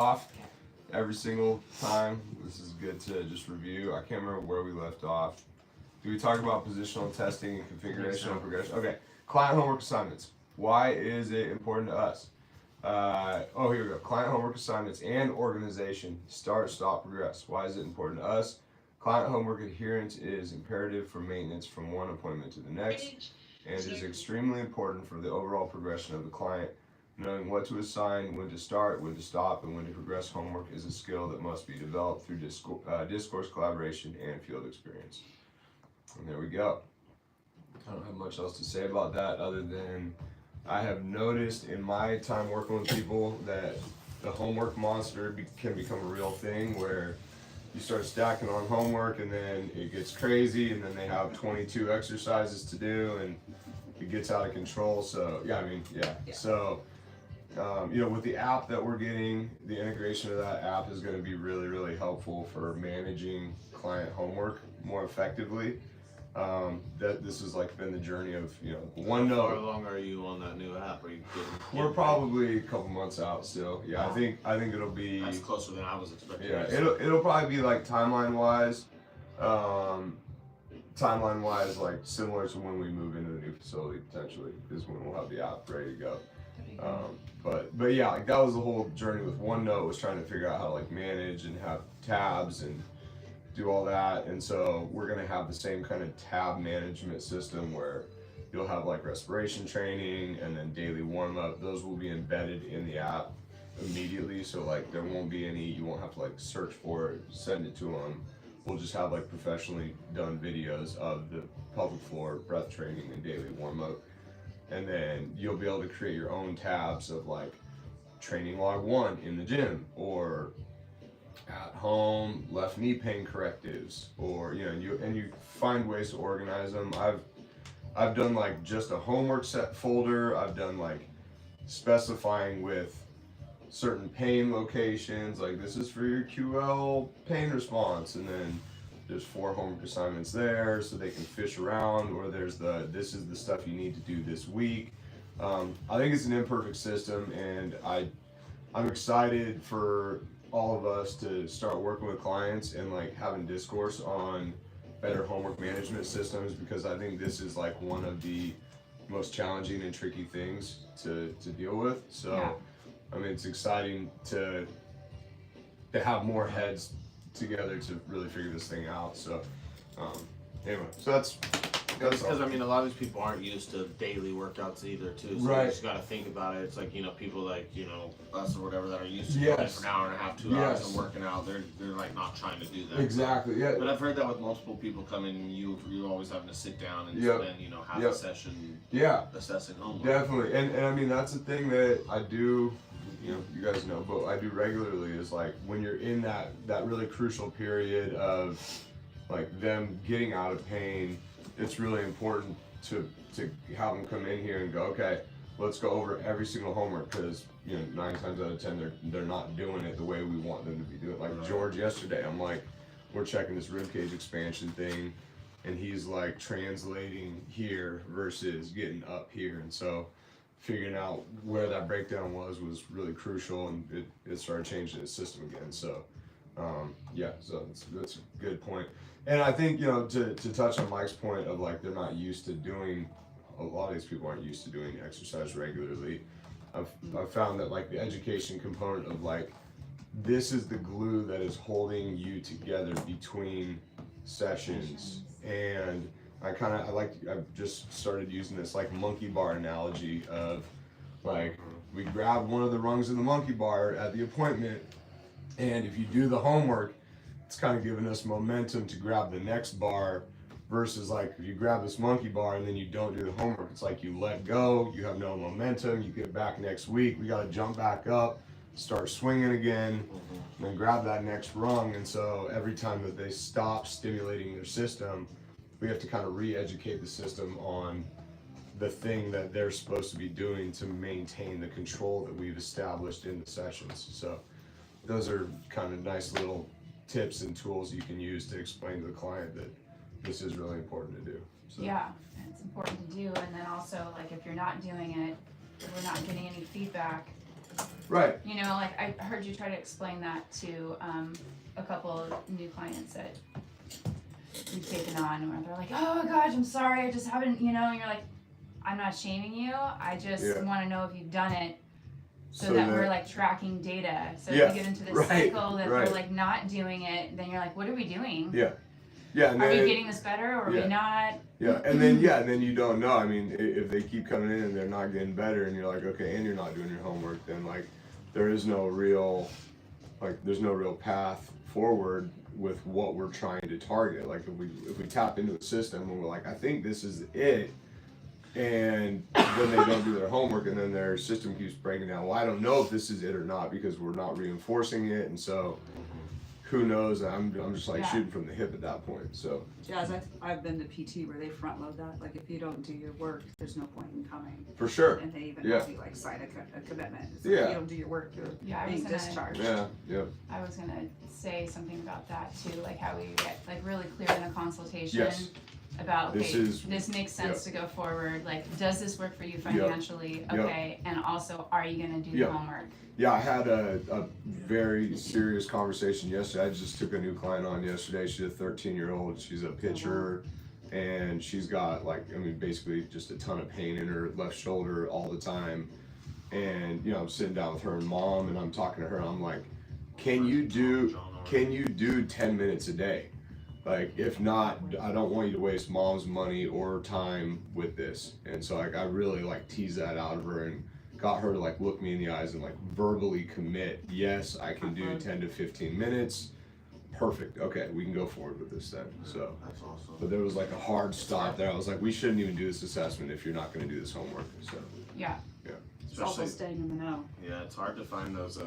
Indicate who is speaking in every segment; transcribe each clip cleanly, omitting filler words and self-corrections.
Speaker 1: off every single time. This is good to just review. I can't remember where we left off. Do we talk about positional testing and configuration and progression? Okay. Client homework assignments. Why is it important to us? Here we go. Client homework assignments and organization. Start, stop, progress. Why is it important to us? Client homework adherence is imperative for maintenance from one appointment to the next and is extremely important for the overall progression of the client. Knowing what to assign, when to start, when to stop, and when to progress homework is a skill that must be developed through discourse, collaboration, and field experience. And there we go. I don't have much else to say about that other than I have noticed in my time working with people that the homework monster can become a real thing where you start stacking on homework and then it gets crazy and then they have 22 exercises to do and it gets out of control. So, yeah. So, with the app that we're getting, the integration of that app is going to be really, really helpful for managing client homework more effectively. This has been the journey of OneNote.
Speaker 2: How long are you on that new app? Are you
Speaker 1: We're probably a couple months out still. Yeah, I think it'll be.
Speaker 2: That's closer than I was expecting.
Speaker 1: Yeah, it'll probably be timeline wise, similar to when we move into the new facility potentially is when we'll have the app ready to go. But yeah, that was the whole journey with OneNote, was trying to figure out how to manage and have tabs and do all that. And so we're going to have the same kind of tab management system where you'll have respiration training and then daily warm up. Those will be embedded in the app immediately. So there won't be any, you won't have to search for it, send it to them. We'll just have professionally done videos of the pelvic floor breath training and daily warm up. And then you'll be able to create your own tabs of training log 1 in the gym, or at home left knee pain correctives, or you find ways to organize them. I've done just a homework set folder. I've done specifying with certain pain locations, this is for your QL pain response, and then there's 4 homework assignments there so they can fish around, or there's this is the stuff you need to do this week. I think it's an imperfect system, and I'm excited for all of us to start working with clients and having discourse on better homework management systems, because I think this is one of the most challenging and tricky things to deal with. So yeah. It's exciting to have more heads together to really figure this thing out. So anyway, so that's
Speaker 2: because a lot of these people aren't used to daily workouts either too, so
Speaker 1: right.
Speaker 2: You just got to think about it. It's people us or whatever that are used to going for an hour and a half, 2 hours of working out, they're not trying to do that.
Speaker 1: Exactly. Yeah.
Speaker 2: But I've heard that with multiple people coming, you're always having to sit down and spend half a session assessing homework.
Speaker 1: Definitely. And that's the thing that I do, you guys know, but I do regularly is when you're in that really crucial period of them getting out of pain, it's really important to have them come in here and go, okay, let's go over every single homework, because 9 times out of 10 they're not doing it the way we want them to be doing it. Right. George yesterday, I'm we're checking this ribcage expansion thing, and he's translating here versus getting up here, and so figuring out where that breakdown was really crucial, and it started changing his system again. So so that's a good point. And I think to touch on Mike's point of they're not used to doing, a lot of these people aren't used to doing exercise regularly. I've found that the education component of this is the glue that is holding you together between sessions. And I've just started using this monkey bar analogy of we grab one of the rungs of the monkey bar at the appointment, and if you do the homework, it's kind of giving us momentum to grab the next bar, versus if you grab this monkey bar and then you don't do the homework, it's you let go, you have no momentum, you get back next week, we got to jump back up, start swinging again, and then grab that next rung. And so every time that they stop stimulating their system, we have to kind of re-educate the system on the thing that they're supposed to be doing to maintain the control that we've established in the sessions. So those are kind of nice little tips and tools you can use to explain to the client that this is really important to do. So.
Speaker 3: Yeah, it's important to do, and then also if you're not doing it, we're not getting any feedback,
Speaker 1: Right.
Speaker 3: You know, like I heard you try to explain that to a couple of new clients that you've taken on, where they're like, oh gosh, I'm sorry, I just haven't, you know, and you're like, I'm not shaming you, I just want to know if you've done it so that we're like tracking data. So if we get into this cycle that we're like not doing it, then you're like, what are we doing?
Speaker 1: Yeah. Yeah. And
Speaker 3: are
Speaker 1: then,
Speaker 3: we getting this better or are we not?
Speaker 1: Yeah. And then you don't know. I mean, if they keep coming in and they're not getting better and you're like, okay, and you're not doing your homework, then like there is no real, like there's no real path forward with what we're trying to target. Like if we tap into the system and we're like, I think this is it, and then they don't do their homework and then their system keeps breaking down. Well, I don't know if this is it or not because we're not reinforcing it, and so who knows? I'm just like shooting from the hip at that point. So
Speaker 4: yeah, as I've been to PT where they front load that. Like if you don't do your work, there's no point in coming.
Speaker 1: For sure.
Speaker 4: And they even have you like sign a commitment. It's like,
Speaker 3: Yeah.
Speaker 4: if you don't do your work, you're being discharged.
Speaker 1: Yeah. Yep.
Speaker 3: I was gonna say something about that too, like how we get like really clear in a consultation.
Speaker 1: Yes.
Speaker 3: About okay, this makes sense to go forward. Like, does this work for you financially? Okay, and also, are you gonna do the homework?
Speaker 1: Yeah, I had a very serious conversation yesterday. I just took a new client on yesterday. She's a 13-year-old. She's a pitcher, and she's got like, I mean, basically just a ton of pain in her left shoulder all the time. And you know, I'm sitting down with her and mom, and I'm talking to her. And I'm like, can you do 10 minutes a day? Like, if not, I don't want you to waste mom's money or time with this. And so like I really like teased that out of her and got her to like look me in the eyes and like verbally commit, yes, I can do 10 to 15 minutes. Perfect. Okay, we can go forward with this then. So
Speaker 2: that's awesome.
Speaker 1: But there was like a hard stop there. I was like, we shouldn't even do this assessment if you're not going to do this homework. So
Speaker 3: yeah.
Speaker 4: It's also staying in the know.
Speaker 2: Yeah, it's hard to find those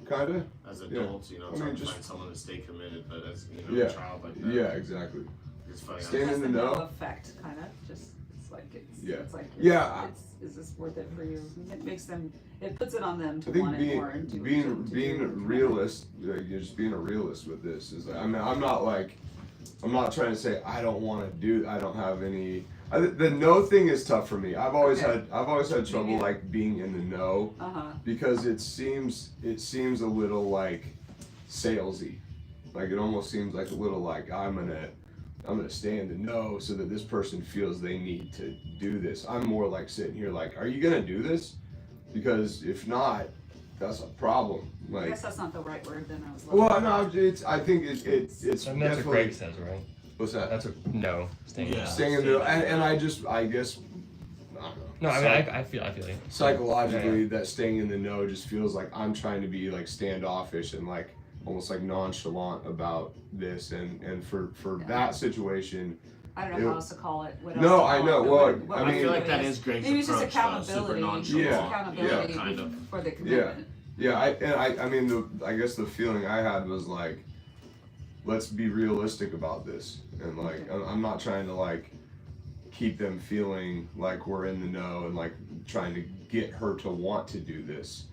Speaker 1: kinda
Speaker 2: as adults, you know, it's hard to find someone to stay committed, but as you know, a child like that.
Speaker 1: Yeah, exactly.
Speaker 2: It's funny.
Speaker 1: Staying in the know
Speaker 4: effect, kind of. Just it's like it's like is this worth it for you? It makes them. It puts it on them to want it more and do
Speaker 1: being realist, like, you're just being a realist with this is. I mean, I'm not trying to say I don't have any. The no thing is tough for me. I've always had trouble like being in the know because it seems a little like salesy. Like it almost seems like a little like I'm gonna stay in the know so that this person feels they need to do this. I'm more like sitting here like, are you gonna do this? Because if not, that's a problem. Like,
Speaker 4: I guess that's not the right word. Then I was.
Speaker 1: Well, no, I think it's
Speaker 5: I mean, that's what Greg says, right?
Speaker 1: What's that?
Speaker 5: That's a no. Staying
Speaker 1: in the and I guess I don't know.
Speaker 5: No, I mean I feel it.
Speaker 1: Psychologically, that staying in the know just feels like I'm trying to be like standoffish and like almost like nonchalant about this, and for that situation.
Speaker 4: I don't know how else to call it. What
Speaker 1: no, I know. Well,
Speaker 2: I feel like that is Greg's
Speaker 4: maybe
Speaker 2: approach.
Speaker 4: It's just accountability. Accountability
Speaker 2: kind of.
Speaker 4: for the commitment.
Speaker 1: Yeah. I mean, I guess the feeling I had was like, let's be realistic about this, and like, I'm not trying to like keep them feeling like we're in the know and like trying to get her to want to do this.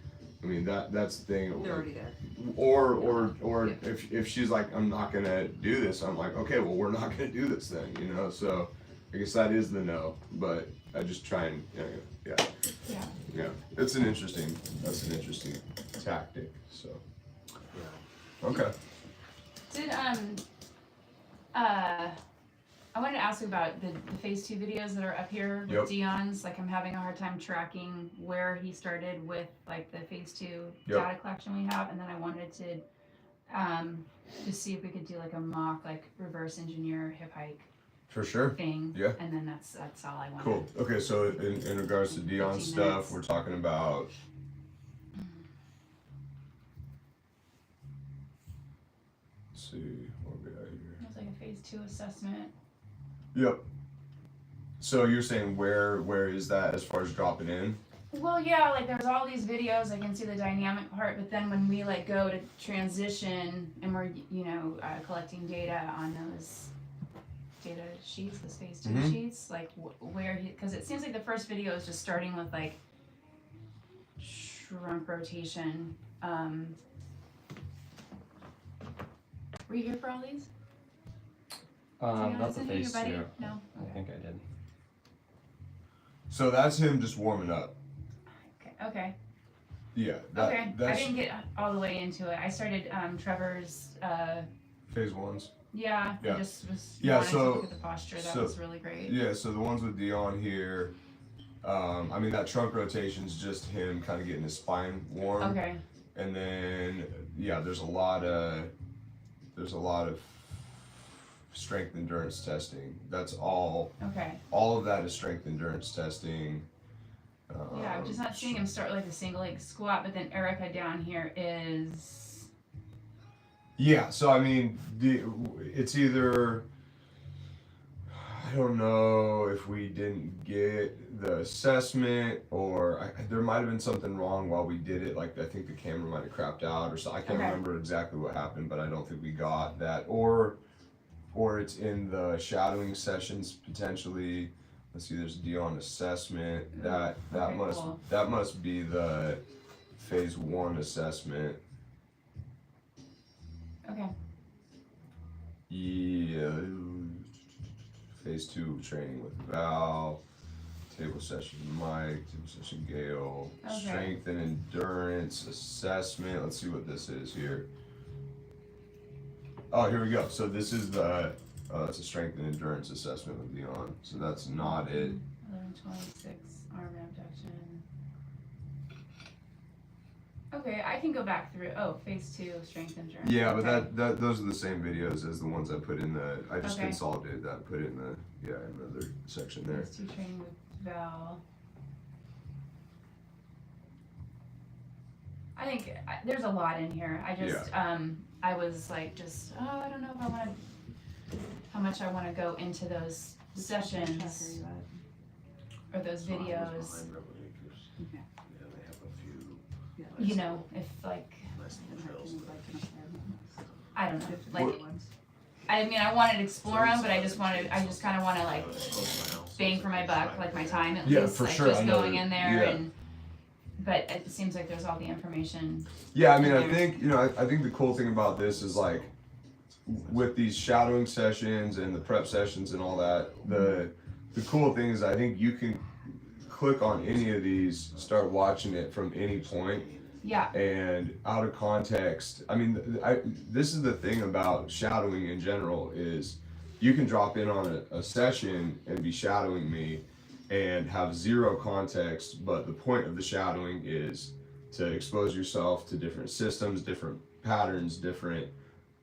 Speaker 1: I mean, that's the thing.
Speaker 4: They're already there.
Speaker 1: Or if she's like, I'm not gonna do this, I'm like, okay, well, we're not gonna do this then, you know. So I guess that is the no, but I just try and yeah. That's an interesting tactic. So okay.
Speaker 3: Did I wanted to ask you about the phase 2 videos that are up here with Dion's. Like, I'm having a hard time tracking where he started with like the phase 2 data collection we have, and then I wanted to just see if we could do like a mock like reverse engineer hip hike
Speaker 1: for sure
Speaker 3: thing.
Speaker 1: Yeah.
Speaker 3: And then that's all I wanted.
Speaker 1: Cool. Okay, so in regards to Dion's stuff, we're talking about. Let's see what we got here.
Speaker 3: It's like a phase 2 assessment.
Speaker 1: Yep. So you're saying where is that as far as dropping in?
Speaker 3: Well, yeah, like there's all these videos, I can see the dynamic part, but then when we like go to transition and we're, collecting data on those data sheets, those phase 2 sheets, like where because it seems like the first video is just starting with like shrunk rotation. Were you here for all these?
Speaker 5: Not the phase 2.
Speaker 3: No?
Speaker 5: I think I did.
Speaker 1: So that's him just warming up.
Speaker 3: Okay.
Speaker 1: Yeah.
Speaker 3: Okay, I didn't get all the way into it. I started Trevor's.
Speaker 1: Phase ones.
Speaker 3: Yeah.
Speaker 1: Yeah.
Speaker 3: I just was
Speaker 1: Yeah,
Speaker 3: wanting
Speaker 1: so-
Speaker 3: to look at the posture. That was really great.
Speaker 1: Yeah, so the ones with Dion here, I mean, that trunk rotation's just him kind of getting his spine warm.
Speaker 3: Okay.
Speaker 1: And then, yeah, there's a lot of strength endurance testing. That's all.
Speaker 3: Okay.
Speaker 1: All of that is strength endurance testing.
Speaker 3: Yeah, I'm just not seeing him start like a single leg squat, but then Erica down here is.
Speaker 1: Yeah, so I mean, it's either, I don't know if we didn't get the assessment, or there might have been something wrong while we did it. Like I think the camera might have crapped out, or so. I can't remember exactly what happened, but I don't think we got that. Or it's in the shadowing sessions potentially. Let's see, there's Dion assessment. That must be the phase 1 assessment.
Speaker 3: Okay.
Speaker 1: Yeah. Phase 2 training with Val. Table session Mike. Table session Gail.
Speaker 3: Okay.
Speaker 1: Strength and endurance assessment. Let's see what this is here. Oh, here we go. So this is the. It's a strength and endurance assessment with Dion. So that's not it.
Speaker 3: 11:26 arm abduction. Okay, I can go back through. Oh, phase 2 strength endurance.
Speaker 1: Yeah, but
Speaker 3: okay.
Speaker 1: that those are the same videos as the ones I put in the. I just
Speaker 3: Okay.
Speaker 1: consolidated that, put it in the another section there.
Speaker 3: Phase 2 training with Val. I think there's a lot in here. I just I was like I don't know if I want to. How much I want to go into those sessions or those videos.
Speaker 4: Okay.
Speaker 3: You know, if like I don't know, like I mean, I wanted to explore them, but I just kind of want to like bang for my buck, like my time at least,
Speaker 1: for
Speaker 3: like
Speaker 1: sure.
Speaker 3: just going in there
Speaker 1: Yeah.
Speaker 3: and. But it seems like there's all the information.
Speaker 1: Yeah, I mean, I think I think the cool thing about this is like. With these shadowing sessions and the prep sessions and all that, the cool thing is I think you can click on any of these, start watching it from any point.
Speaker 3: Yeah.
Speaker 1: And out of context, I mean, this is the thing about shadowing in general is you can drop in on a session and be shadowing me and have zero context, but the point of the shadowing is to expose yourself to different systems, different patterns, different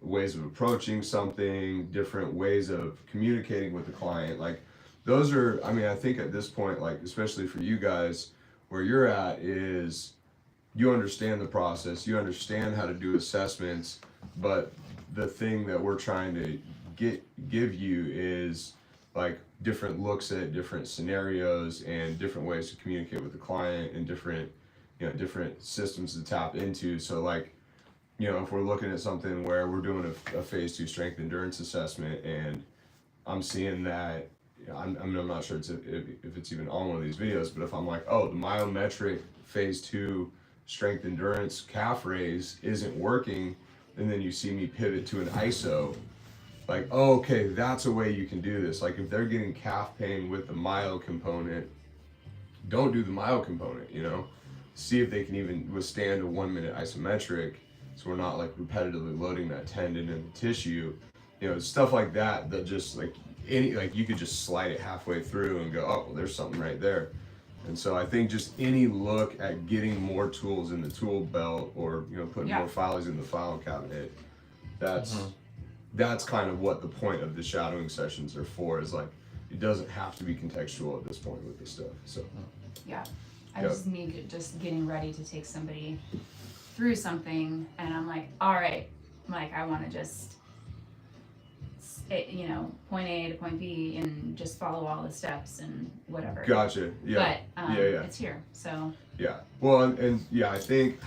Speaker 1: ways of approaching something, different ways of communicating with the client. Like those are, I mean, I think at this point, like especially for you guys, where you're at is you understand the process, you understand how to do assessments, but the thing that we're trying to give you is like different looks at different scenarios and different ways to communicate with the client and different systems to tap into. So like, if we're looking at something where we're doing a phase 2 strength endurance assessment and I'm seeing that, I'm not sure if it's even on one of these videos, but if I'm like, oh, the myometric phase 2 strength endurance calf raise isn't working, and then you see me pivot to an ISO, like, oh, okay, that's a way you can do this. Like if they're getting calf pain with the myo component, don't do the myo component, see if they can even withstand a 1 minute isometric. So we're not like repetitively loading that tendon in the tissue, stuff like that just like you could just slide it halfway through and go, oh, well, there's something right there. And so I think just any look at getting more tools in the tool belt or, putting more files in the file cabinet, that's kind of what the point of the shadowing sessions are for, is like, it doesn't have to be contextual at this point with this stuff, so.
Speaker 3: Yeah, I just need getting ready to take somebody through something, and I'm like, all right, I want to just, point A to point B and just follow all the steps and whatever.
Speaker 1: Gotcha. Yeah.
Speaker 3: But it's here, so.
Speaker 1: Yeah. Well, and I think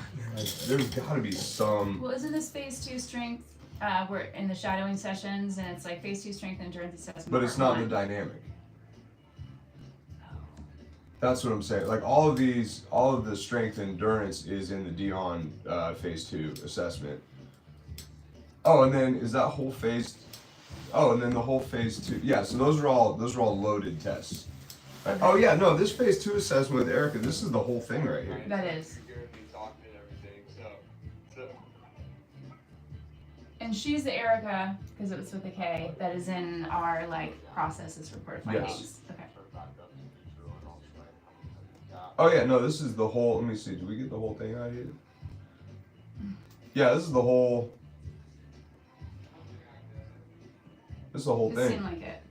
Speaker 1: there's got to be some.
Speaker 3: Well, isn't this phase 2 strength? We're in the shadowing sessions, and it's like phase 2 strength endurance assessment.
Speaker 1: But it's not the dynamic. That's what I'm saying. Like all of the strength endurance is in the Dion phase 2 assessment. Oh, and then is that whole phase? Oh, and then the whole phase 2. Yeah, so those are all loaded tests.
Speaker 3: Okay.
Speaker 1: Oh yeah, no, this phase 2 assessment with Erica, this is the whole thing right here.
Speaker 3: That is. And she's the Erica, because it was with a K, that is in our like processes report findings.
Speaker 1: Yes.
Speaker 3: Okay.
Speaker 1: Oh yeah, no, this is the whole. Let me see. Did we get the whole thing out here? Yeah, this is the whole. This is the whole
Speaker 3: It
Speaker 1: thing.
Speaker 3: seemed like it.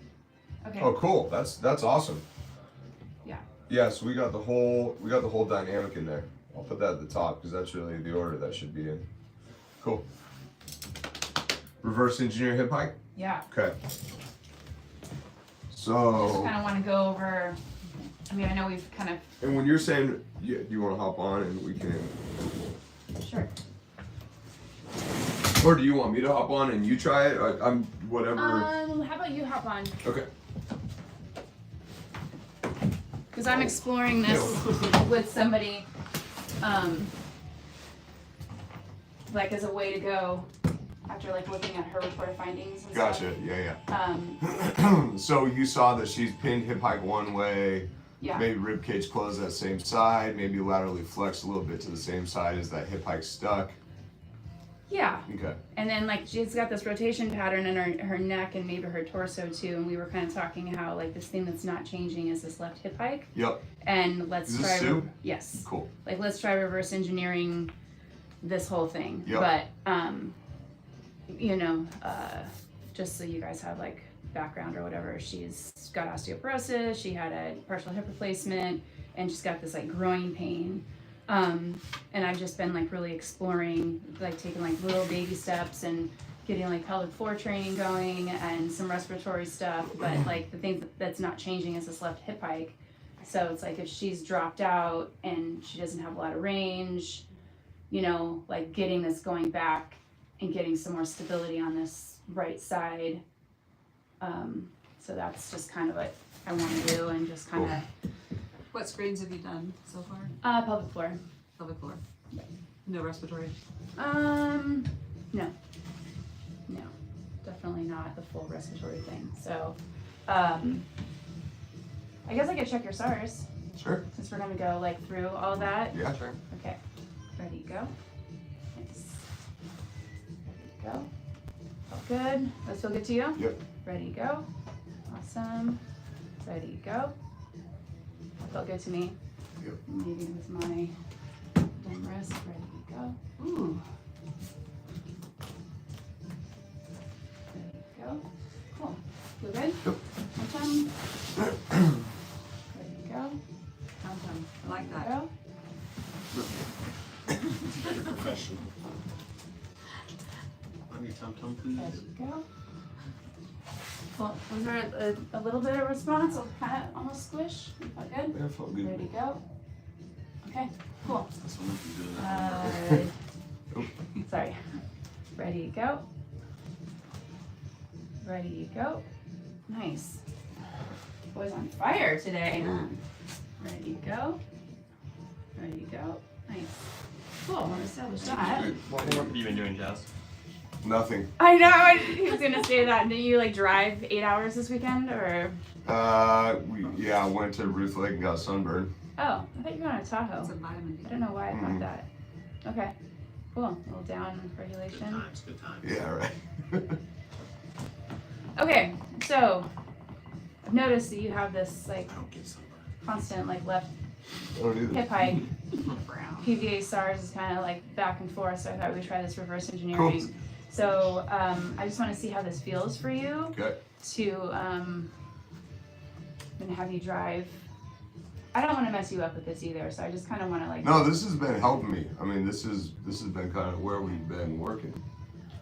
Speaker 3: Okay.
Speaker 1: Oh, cool. That's awesome.
Speaker 3: Yeah.
Speaker 1: Yeah, so we got the whole dynamic in there. I'll put that at the top because that's really the order that should be in. Cool. Reverse engineer hip hike.
Speaker 3: Yeah.
Speaker 1: Okay.
Speaker 3: Just
Speaker 1: So.
Speaker 3: kind of want to go over. I mean, I know we've kind of.
Speaker 1: And when you're saying, yeah, do you want to hop on and we can?
Speaker 3: Sure.
Speaker 1: Or do you want me to hop on and you try it? I'm whatever.
Speaker 3: How about you hop on?
Speaker 1: Okay.
Speaker 3: Because I'm exploring this with somebody, like as a way to go after like looking at her report of findings and stuff.
Speaker 1: Gotcha. Yeah. So you saw that she's pinned hip hike one way.
Speaker 3: Yeah.
Speaker 1: Maybe rib cage closed that same side. Maybe laterally flexed a little bit to the same side as that hip hike stuck.
Speaker 3: Yeah.
Speaker 1: Okay.
Speaker 3: And then like she's got this rotation pattern in her neck and maybe her torso too. And we were kind of talking how like this thing that's not changing is this left hip hike.
Speaker 1: Yep.
Speaker 3: And let's
Speaker 1: Is this
Speaker 3: try.
Speaker 1: Sue?
Speaker 3: Yes.
Speaker 1: Cool.
Speaker 3: Like let's try reverse engineering this whole thing.
Speaker 1: Yep.
Speaker 3: But you know, just so you guys have like background or whatever, she's got osteoporosis, she had a partial hip replacement, and she's got this like growing pain. And I've just been like really exploring, like taking like little baby steps and getting like pelvic floor training going and some respiratory stuff. But like the thing that's not changing is this left hip hike. So it's like if she's dropped out and she doesn't have a lot of range, you know, like getting this going back and getting some more stability on this right side. So that's just kind of what I want to do and just kind of.
Speaker 4: What screens have you done so far?
Speaker 3: Pelvic floor.
Speaker 4: Pelvic floor. No respiratory.
Speaker 3: No, definitely not the full respiratory thing. So, I guess I could check your SARS
Speaker 1: Sure.
Speaker 3: since we're gonna go like through all of that.
Speaker 1: Yeah. Sure.
Speaker 3: Okay, ready, go. Nice. Ready, go. All good. Those feel good to you?
Speaker 1: Yep.
Speaker 3: Ready, go. Awesome. Ready, go. That felt good to me.
Speaker 1: Yep.
Speaker 3: Maybe with my dumb wrist. Ready, go. Ooh. Ready, go. Cool. Feel good?
Speaker 1: Yep.
Speaker 3: One time. Ready, go. One time.
Speaker 4: I like that.
Speaker 3: Go.
Speaker 2: Very professional. On your tum-tum, please.
Speaker 3: Ready, go. Well, was there a little bit of response? Kind of almost squish. Felt good?
Speaker 1: Yeah, felt good.
Speaker 3: Ready, go. Okay, cool.
Speaker 2: That's what we can do.
Speaker 1: Oh.
Speaker 3: Sorry. Ready, go. Ready, go. Nice. Boy's on fire today. Ready, go. Ready, go. Nice. Cool, we're established that.
Speaker 5: What have you been doing, Jess?
Speaker 1: Nothing.
Speaker 3: I know, he was gonna say that. Did you like drive 8 hours this weekend or?
Speaker 1: I went to Ruth Lake and got sunburned.
Speaker 3: Oh, I thought you were going to Tahoe.
Speaker 4: It's a vitamin D.
Speaker 3: I don't know why I thought that. Okay, cool. A little down
Speaker 2: Good
Speaker 3: regulation.
Speaker 2: times, good times.
Speaker 1: Yeah, right.
Speaker 3: Okay, so I've noticed that you have this like
Speaker 2: I don't get sunburned.
Speaker 3: constant like left
Speaker 1: I don't either.
Speaker 3: hip hike.
Speaker 4: Brown.
Speaker 3: PVA SARS is kind of like back and forth, so I thought we'd try this reverse engineering.
Speaker 1: Cool.
Speaker 3: So I just want to see how this feels for you
Speaker 1: Okay.
Speaker 3: to and have you drive. I don't want to mess you up with this either, so I just kind of want to like.
Speaker 1: No, this has been helping me. I mean, this has been kind of where we've been working.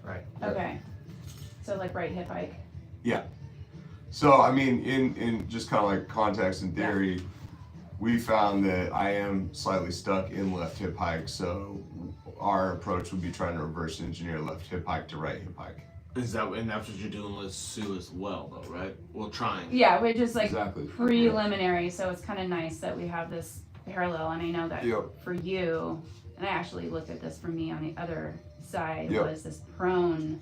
Speaker 5: Right.
Speaker 3: Okay. So like right hip hike.
Speaker 1: Yeah. So I mean, in just kind of like context and theory, we found that I am slightly stuck in left hip hike. So our approach would be trying to reverse engineer left hip hike to right hip hike.
Speaker 2: And that's what you're doing with Sue as well, though, right? Well, trying.
Speaker 3: Yeah, we're just like
Speaker 1: Exactly.
Speaker 3: preliminary, so it's kind of nice that we have this parallel. And I know that
Speaker 1: Yep.
Speaker 3: for you, and I actually looked at this for me on the other side,
Speaker 1: Yep.
Speaker 3: was this prone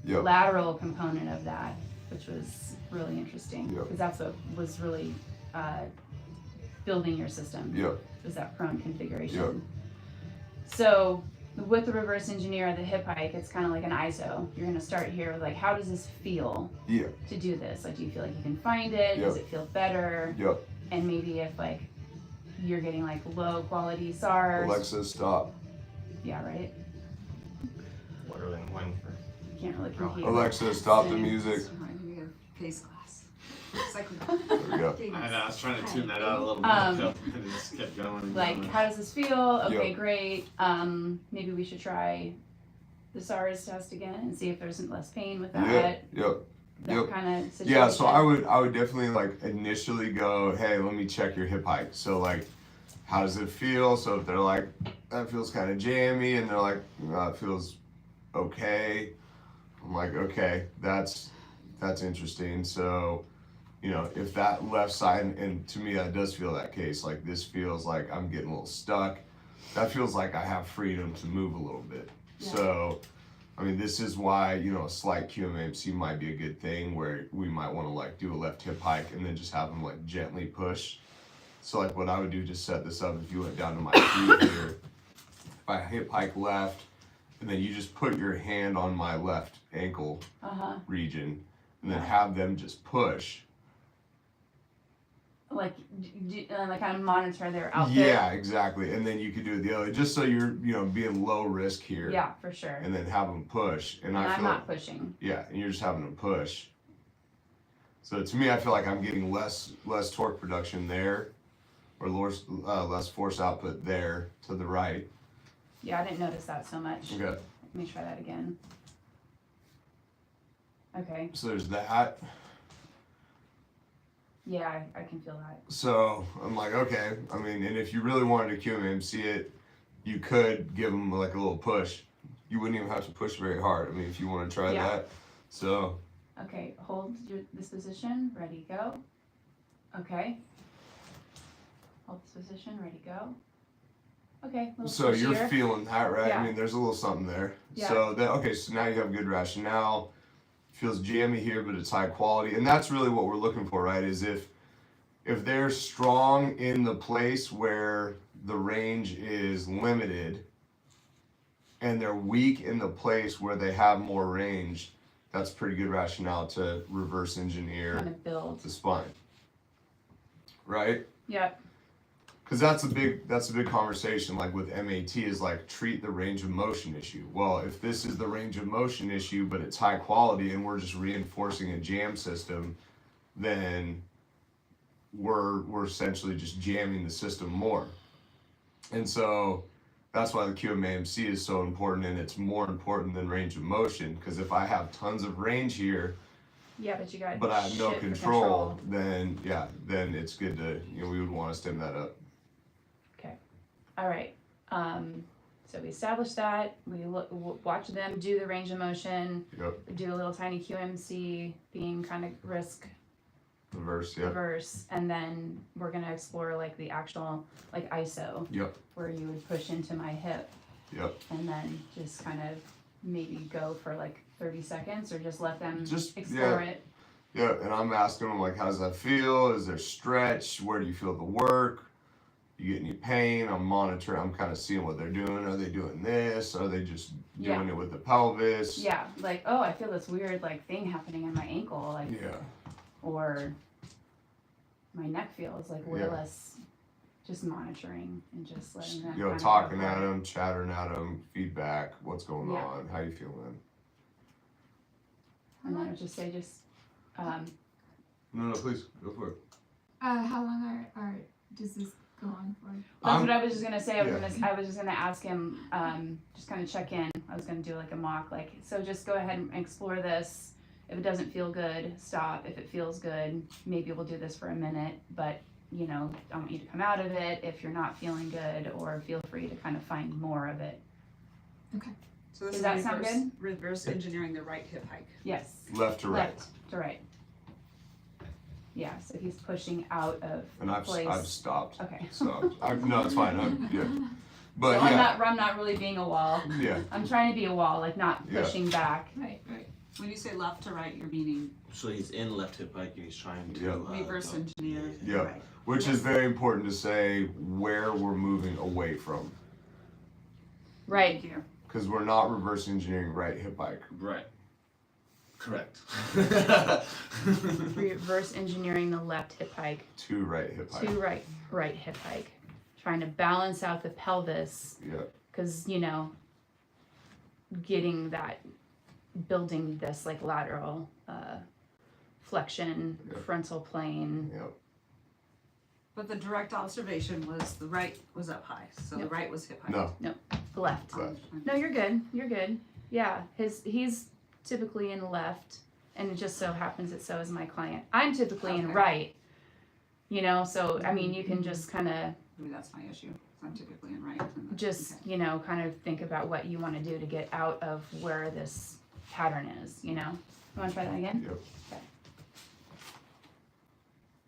Speaker 1: Yep.
Speaker 3: lateral component of that, which was really interesting
Speaker 1: Yep.
Speaker 3: because that's what was really building your system.
Speaker 1: Yep.
Speaker 3: Was that prone configuration.
Speaker 1: Yep.
Speaker 3: So with the reverse engineer, the hip hike, it's kind of like an ISO. You're gonna start here with like, how does this feel
Speaker 1: Yeah.
Speaker 3: to do this? Like, do you feel like you can find it? Does it feel better?
Speaker 1: Yep.
Speaker 3: And maybe if like you're getting like low quality SARS.
Speaker 1: Alexa, stop.
Speaker 3: Yeah, right.
Speaker 5: Literally one for.
Speaker 3: You can't really compete.
Speaker 1: Alexa, stop the music.
Speaker 4: Reminded me of case class. Cycling.
Speaker 1: There we go.
Speaker 2: I was trying to tune that out a little bit. And it just kept going. And
Speaker 3: Like,
Speaker 2: going.
Speaker 3: how does this feel? Okay,
Speaker 1: Yep.
Speaker 3: great. Maybe we should try the SARS test again and see if there's less pain with that.
Speaker 1: Yep.
Speaker 3: That kind of situation.
Speaker 1: Yeah, so I would definitely like initially go, hey, let me check your hip hike. So like, how does it feel? So if they're like, that feels kind of jammy, and they're like, it feels okay. I'm like, okay, that's interesting. So, you know, if that left side, and to me that does feel that case, like this feels like I'm getting a little stuck. That feels like I have freedom to move a little bit.
Speaker 3: Yeah.
Speaker 1: So, I mean, this is why, you know, a slight QMAMC might be a good thing, where we might want to like do a left hip hike and then just have them like gently push. So like what I would do to set this up, if you went down to my feet here, if I hip hike left, and then you just put your hand on my left ankle region, and then have them just push.
Speaker 3: Like kind of monitor their outfit.
Speaker 1: Yeah, exactly. And then you could do it the other, just so you're, you know, being low risk here.
Speaker 3: Yeah, for sure.
Speaker 1: And then have them push. And I
Speaker 3: I'm
Speaker 1: feel
Speaker 3: not
Speaker 1: like,
Speaker 3: pushing.
Speaker 1: yeah, and you're just having them push. So to me, I feel like I'm getting less torque production there, or less force output there to the right.
Speaker 3: Yeah, I didn't notice that so much.
Speaker 1: Okay.
Speaker 3: Let me try that again. Okay.
Speaker 1: So there's that.
Speaker 3: Yeah, I can feel that.
Speaker 1: So I'm like, okay. I mean, and if you really wanted to QMMC it, you could give them like a little push. You wouldn't even have to push very hard. I mean, if you want to try that. So.
Speaker 3: Okay, hold this position. Ready, go. Okay. Hold this position. Ready, go. Okay.
Speaker 1: So you're
Speaker 3: here.
Speaker 1: feeling that, right?
Speaker 3: Yeah.
Speaker 1: I mean, there's a little something there.
Speaker 3: Yeah.
Speaker 1: So that, okay, so now you have good rationale. Feels jammy here, but it's high quality, and that's really what we're looking for, right? Is if they're strong in the place where the range is limited, and they're weak in the place where they have more range, that's pretty good rationale to reverse engineer
Speaker 3: Kind of build.
Speaker 1: the spine, right?
Speaker 3: Yep.
Speaker 1: Because that's a big conversation, like with MAT, is like treat the range of motion issue. Well, if this is the range of motion issue, but it's high quality and we're just reinforcing a jam system, then we're essentially just jamming the system more. And so that's why the QMAMC is so important, and it's more important than range of motion, because if I have tons of range here,
Speaker 3: Yeah, but
Speaker 1: I have no control, then it's good to, you know, we would want to stem that up.
Speaker 3: All right. So we established that. We watch them do the range of motion.
Speaker 1: Yep.
Speaker 3: Do a little tiny QMC, being kind of risk
Speaker 1: Reverse, yep.
Speaker 3: averse, and then we're gonna explore like the actual like ISO.
Speaker 1: Yep.
Speaker 3: Where you would push into my hip.
Speaker 1: Yep.
Speaker 3: And then just kind of maybe go for like 30 seconds, or just let them
Speaker 1: Just-
Speaker 3: explore
Speaker 1: yeah.
Speaker 3: it.
Speaker 1: Yeah, and I'm asking them like, how does that feel? Is there stretch? Where do you feel the work? You get any pain? I'm monitoring. I'm kind of seeing what they're doing. Are they doing this? Are they just doing it with the pelvis?
Speaker 3: Yeah, like, oh, I feel this weird like thing happening in my ankle, like,
Speaker 1: Yeah.
Speaker 3: or my neck feels like way
Speaker 1: Yeah.
Speaker 3: less. Just monitoring and just letting them.
Speaker 1: You know,
Speaker 3: kind of
Speaker 1: talking
Speaker 3: go
Speaker 1: at
Speaker 3: for it.
Speaker 1: them, chattering at them, feedback. What's going
Speaker 3: Yeah.
Speaker 1: on? How you feeling?
Speaker 3: And then I would just say,
Speaker 1: No, please go for it.
Speaker 6: How long does this go on for?
Speaker 3: that's what I was just gonna say. I
Speaker 1: yeah.
Speaker 3: was just gonna ask him, just kind of check in. I was gonna do like a mock, like, so just go ahead and explore this. If it doesn't feel good, stop. If it feels good, maybe we'll do this for a minute, but you know, I want you to come out of it if you're not feeling good, or feel free to kind of find more of it.
Speaker 4: So this
Speaker 3: Does
Speaker 4: is
Speaker 3: that sound good?
Speaker 4: reverse engineering the right hip hike.
Speaker 3: Yes.
Speaker 1: Left to right.
Speaker 3: Left to right. Yeah, so he's pushing out of
Speaker 1: And I've
Speaker 3: place.
Speaker 1: stopped.
Speaker 3: Okay.
Speaker 1: So no, it's fine. But
Speaker 3: so
Speaker 1: yeah.
Speaker 3: I'm not really being a wall.
Speaker 1: Yeah.
Speaker 3: I'm trying to be a wall, like not
Speaker 1: Yeah.
Speaker 3: pushing back.
Speaker 6: Right.
Speaker 4: When you say left to right, you're meaning
Speaker 2: So he's in left hip hike and he's trying to
Speaker 1: Yeah.
Speaker 4: reverse
Speaker 2: go-
Speaker 4: engineer.
Speaker 1: Yeah.
Speaker 3: Right.
Speaker 1: Which is very important to say where we're moving away from.
Speaker 3: Right.
Speaker 4: Thank you.
Speaker 1: Because we're not reverse engineering right hip hike.
Speaker 2: Right. Correct.
Speaker 3: Reverse engineering the left hip hike
Speaker 1: To right hip hike.
Speaker 3: to right hip hike. Trying to balance out the pelvis.
Speaker 1: Yeah.
Speaker 3: Because, you know, getting that, building this like lateral flexion,
Speaker 1: Yep.
Speaker 3: frontal plane.
Speaker 1: Yep.
Speaker 4: But the direct observation was the right was up high, so the
Speaker 3: Yep.
Speaker 4: right was hip high.
Speaker 1: No.
Speaker 3: The left.
Speaker 1: Left.
Speaker 3: No, you're good. You're good. Yeah, he's typically in left, and it just so happens that so is my client. I'm typically in
Speaker 4: Okay.
Speaker 3: right. You know, so I mean, you can just kind of
Speaker 4: Maybe that's my issue. I'm typically in right. And
Speaker 3: just
Speaker 4: okay.
Speaker 3: you know kind of think about what you want to do to get out of where this pattern is. You know, you want to try that again?
Speaker 1: Yep.
Speaker 3: Okay.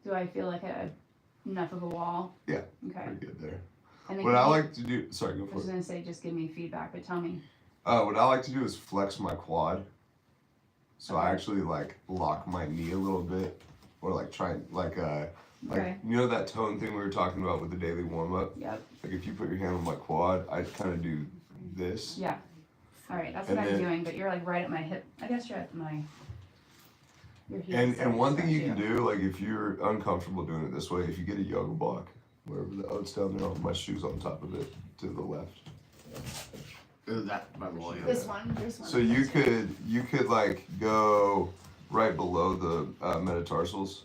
Speaker 3: Do I feel like enough of a wall?
Speaker 1: Yeah.
Speaker 3: Okay.
Speaker 1: Pretty good there.
Speaker 3: And then
Speaker 1: What
Speaker 3: can
Speaker 1: I
Speaker 3: you-
Speaker 1: like to do, sorry, go
Speaker 3: I
Speaker 1: for
Speaker 3: was
Speaker 1: it.
Speaker 3: gonna say just give me feedback, but tell me.
Speaker 1: What I like to do is flex my quad. So I
Speaker 3: Okay.
Speaker 1: actually like lock my knee a little bit, or like try like
Speaker 3: Okay.
Speaker 1: you know that tone thing we were talking about with the daily warm up.
Speaker 3: Yep.
Speaker 1: Like if you put your hand on my quad, I kind of do this.
Speaker 3: Yeah. All right, that's
Speaker 1: And
Speaker 3: what I'm
Speaker 1: then-
Speaker 3: doing, but you're like right at my hip. I guess you're at my. Your heel.
Speaker 1: And one thing you can do, like if you're uncomfortable doing it this way, if you get a yoga block, wherever the oats down there, my shoes on top of it to the left.
Speaker 2: That by the way.
Speaker 3: This one. This one.
Speaker 1: So you could like go right below the metatarsals.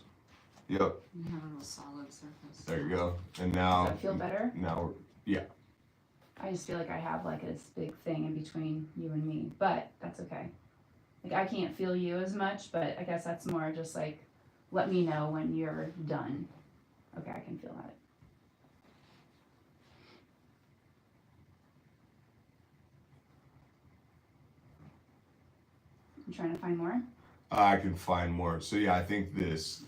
Speaker 1: Yep,
Speaker 4: You have a real solid surface.
Speaker 1: there you go. And
Speaker 3: Does
Speaker 1: now
Speaker 3: that feel better?
Speaker 1: now
Speaker 3: I just feel like I have like this big thing in between you and me, but that's okay. Like I can't feel you as much, but I guess that's more just like, let me know when you're done. Okay, I can feel that. I'm trying to find more.
Speaker 1: I can find more. So yeah, I think this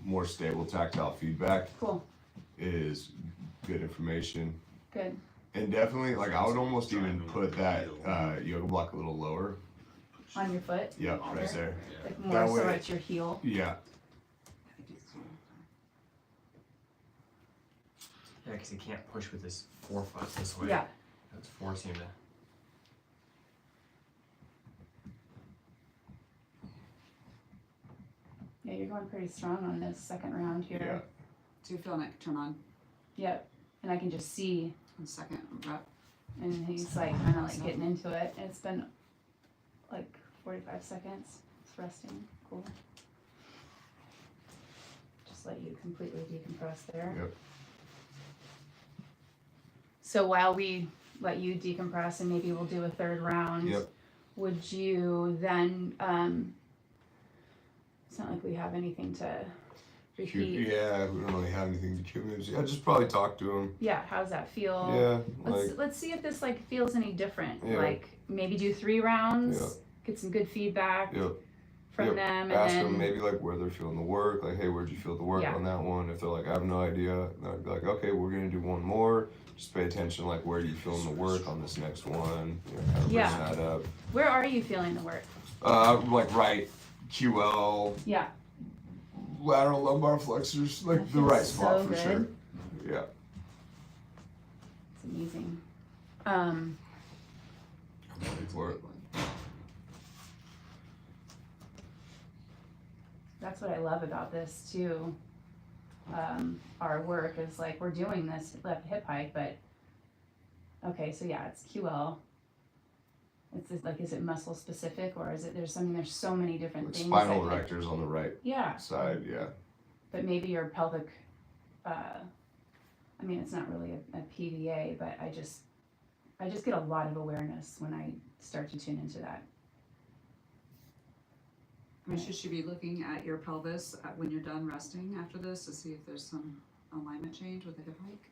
Speaker 1: more stable tactile feedback
Speaker 3: Cool.
Speaker 1: is good information.
Speaker 3: Good.
Speaker 1: And definitely, like I would almost even put that yoga block a little lower.
Speaker 3: On your foot.
Speaker 1: Yep, right there.
Speaker 3: Like more
Speaker 1: That
Speaker 3: so
Speaker 1: way-
Speaker 3: it's your heel.
Speaker 1: Yeah,
Speaker 5: Yeah, because you can't push with this forefoot this way.
Speaker 3: Yeah.
Speaker 5: That's forcing him to.
Speaker 3: Yeah, you're going pretty strong on this second round here.
Speaker 1: yeah.
Speaker 4: Do you feel like turn on
Speaker 3: Yep. And I can just see,
Speaker 4: in second rep?
Speaker 3: and he's like kind of like getting into it. And it's been like 45 seconds. It's resting. Cool. Just let you completely decompress there.
Speaker 1: Yep.
Speaker 3: So while we let you decompress and maybe we'll do a third round,
Speaker 1: Yep.
Speaker 3: would you then, it's not like we have anything to repeat.
Speaker 1: Yeah, we don't really have anything to cumulate. Yeah, just probably talk to him.
Speaker 3: Yeah, how's that feel?
Speaker 1: Yeah, like
Speaker 3: Let's see if this like feels any different.
Speaker 1: Yeah.
Speaker 3: Like maybe do 3 rounds,
Speaker 1: Yeah.
Speaker 3: get some good feedback
Speaker 1: Yep.
Speaker 3: from
Speaker 1: Yep.
Speaker 3: them, and
Speaker 1: ask
Speaker 3: then
Speaker 1: them maybe like where they're feeling the work. Like, hey, where'd you feel the work
Speaker 3: Yeah.
Speaker 1: on that one? If they're like, I have no idea, then I'd be like, okay, we're gonna do one more. Just pay attention, like, where are you feeling the work on this next one? You know, kind of bring
Speaker 3: Yeah.
Speaker 1: that up.
Speaker 3: where are you feeling the work?
Speaker 1: Like right QL,
Speaker 3: Yeah,
Speaker 1: lateral lumbar flexors, like
Speaker 3: That
Speaker 1: the right
Speaker 3: feels
Speaker 1: spot
Speaker 3: so
Speaker 1: for sure.
Speaker 3: good.
Speaker 1: Yeah.
Speaker 3: it's amazing.
Speaker 1: I'm ready for it.
Speaker 3: That's what I love about this too. Our work is like we're doing this left hip hike, but okay, so yeah, it's QL. It's just like, is it muscle specific or is it there's so many different
Speaker 1: Like
Speaker 3: things.
Speaker 1: spinal
Speaker 3: that hit-
Speaker 1: erectors on the right
Speaker 3: Yeah,
Speaker 1: side, yeah.
Speaker 3: but maybe your pelvic. I mean, it's not really a PVA, but I just get a lot of awareness when I start to tune into that.
Speaker 4: I mean, should she be looking at your pelvis when you're done resting after this to see if there's some alignment change with the hip hike?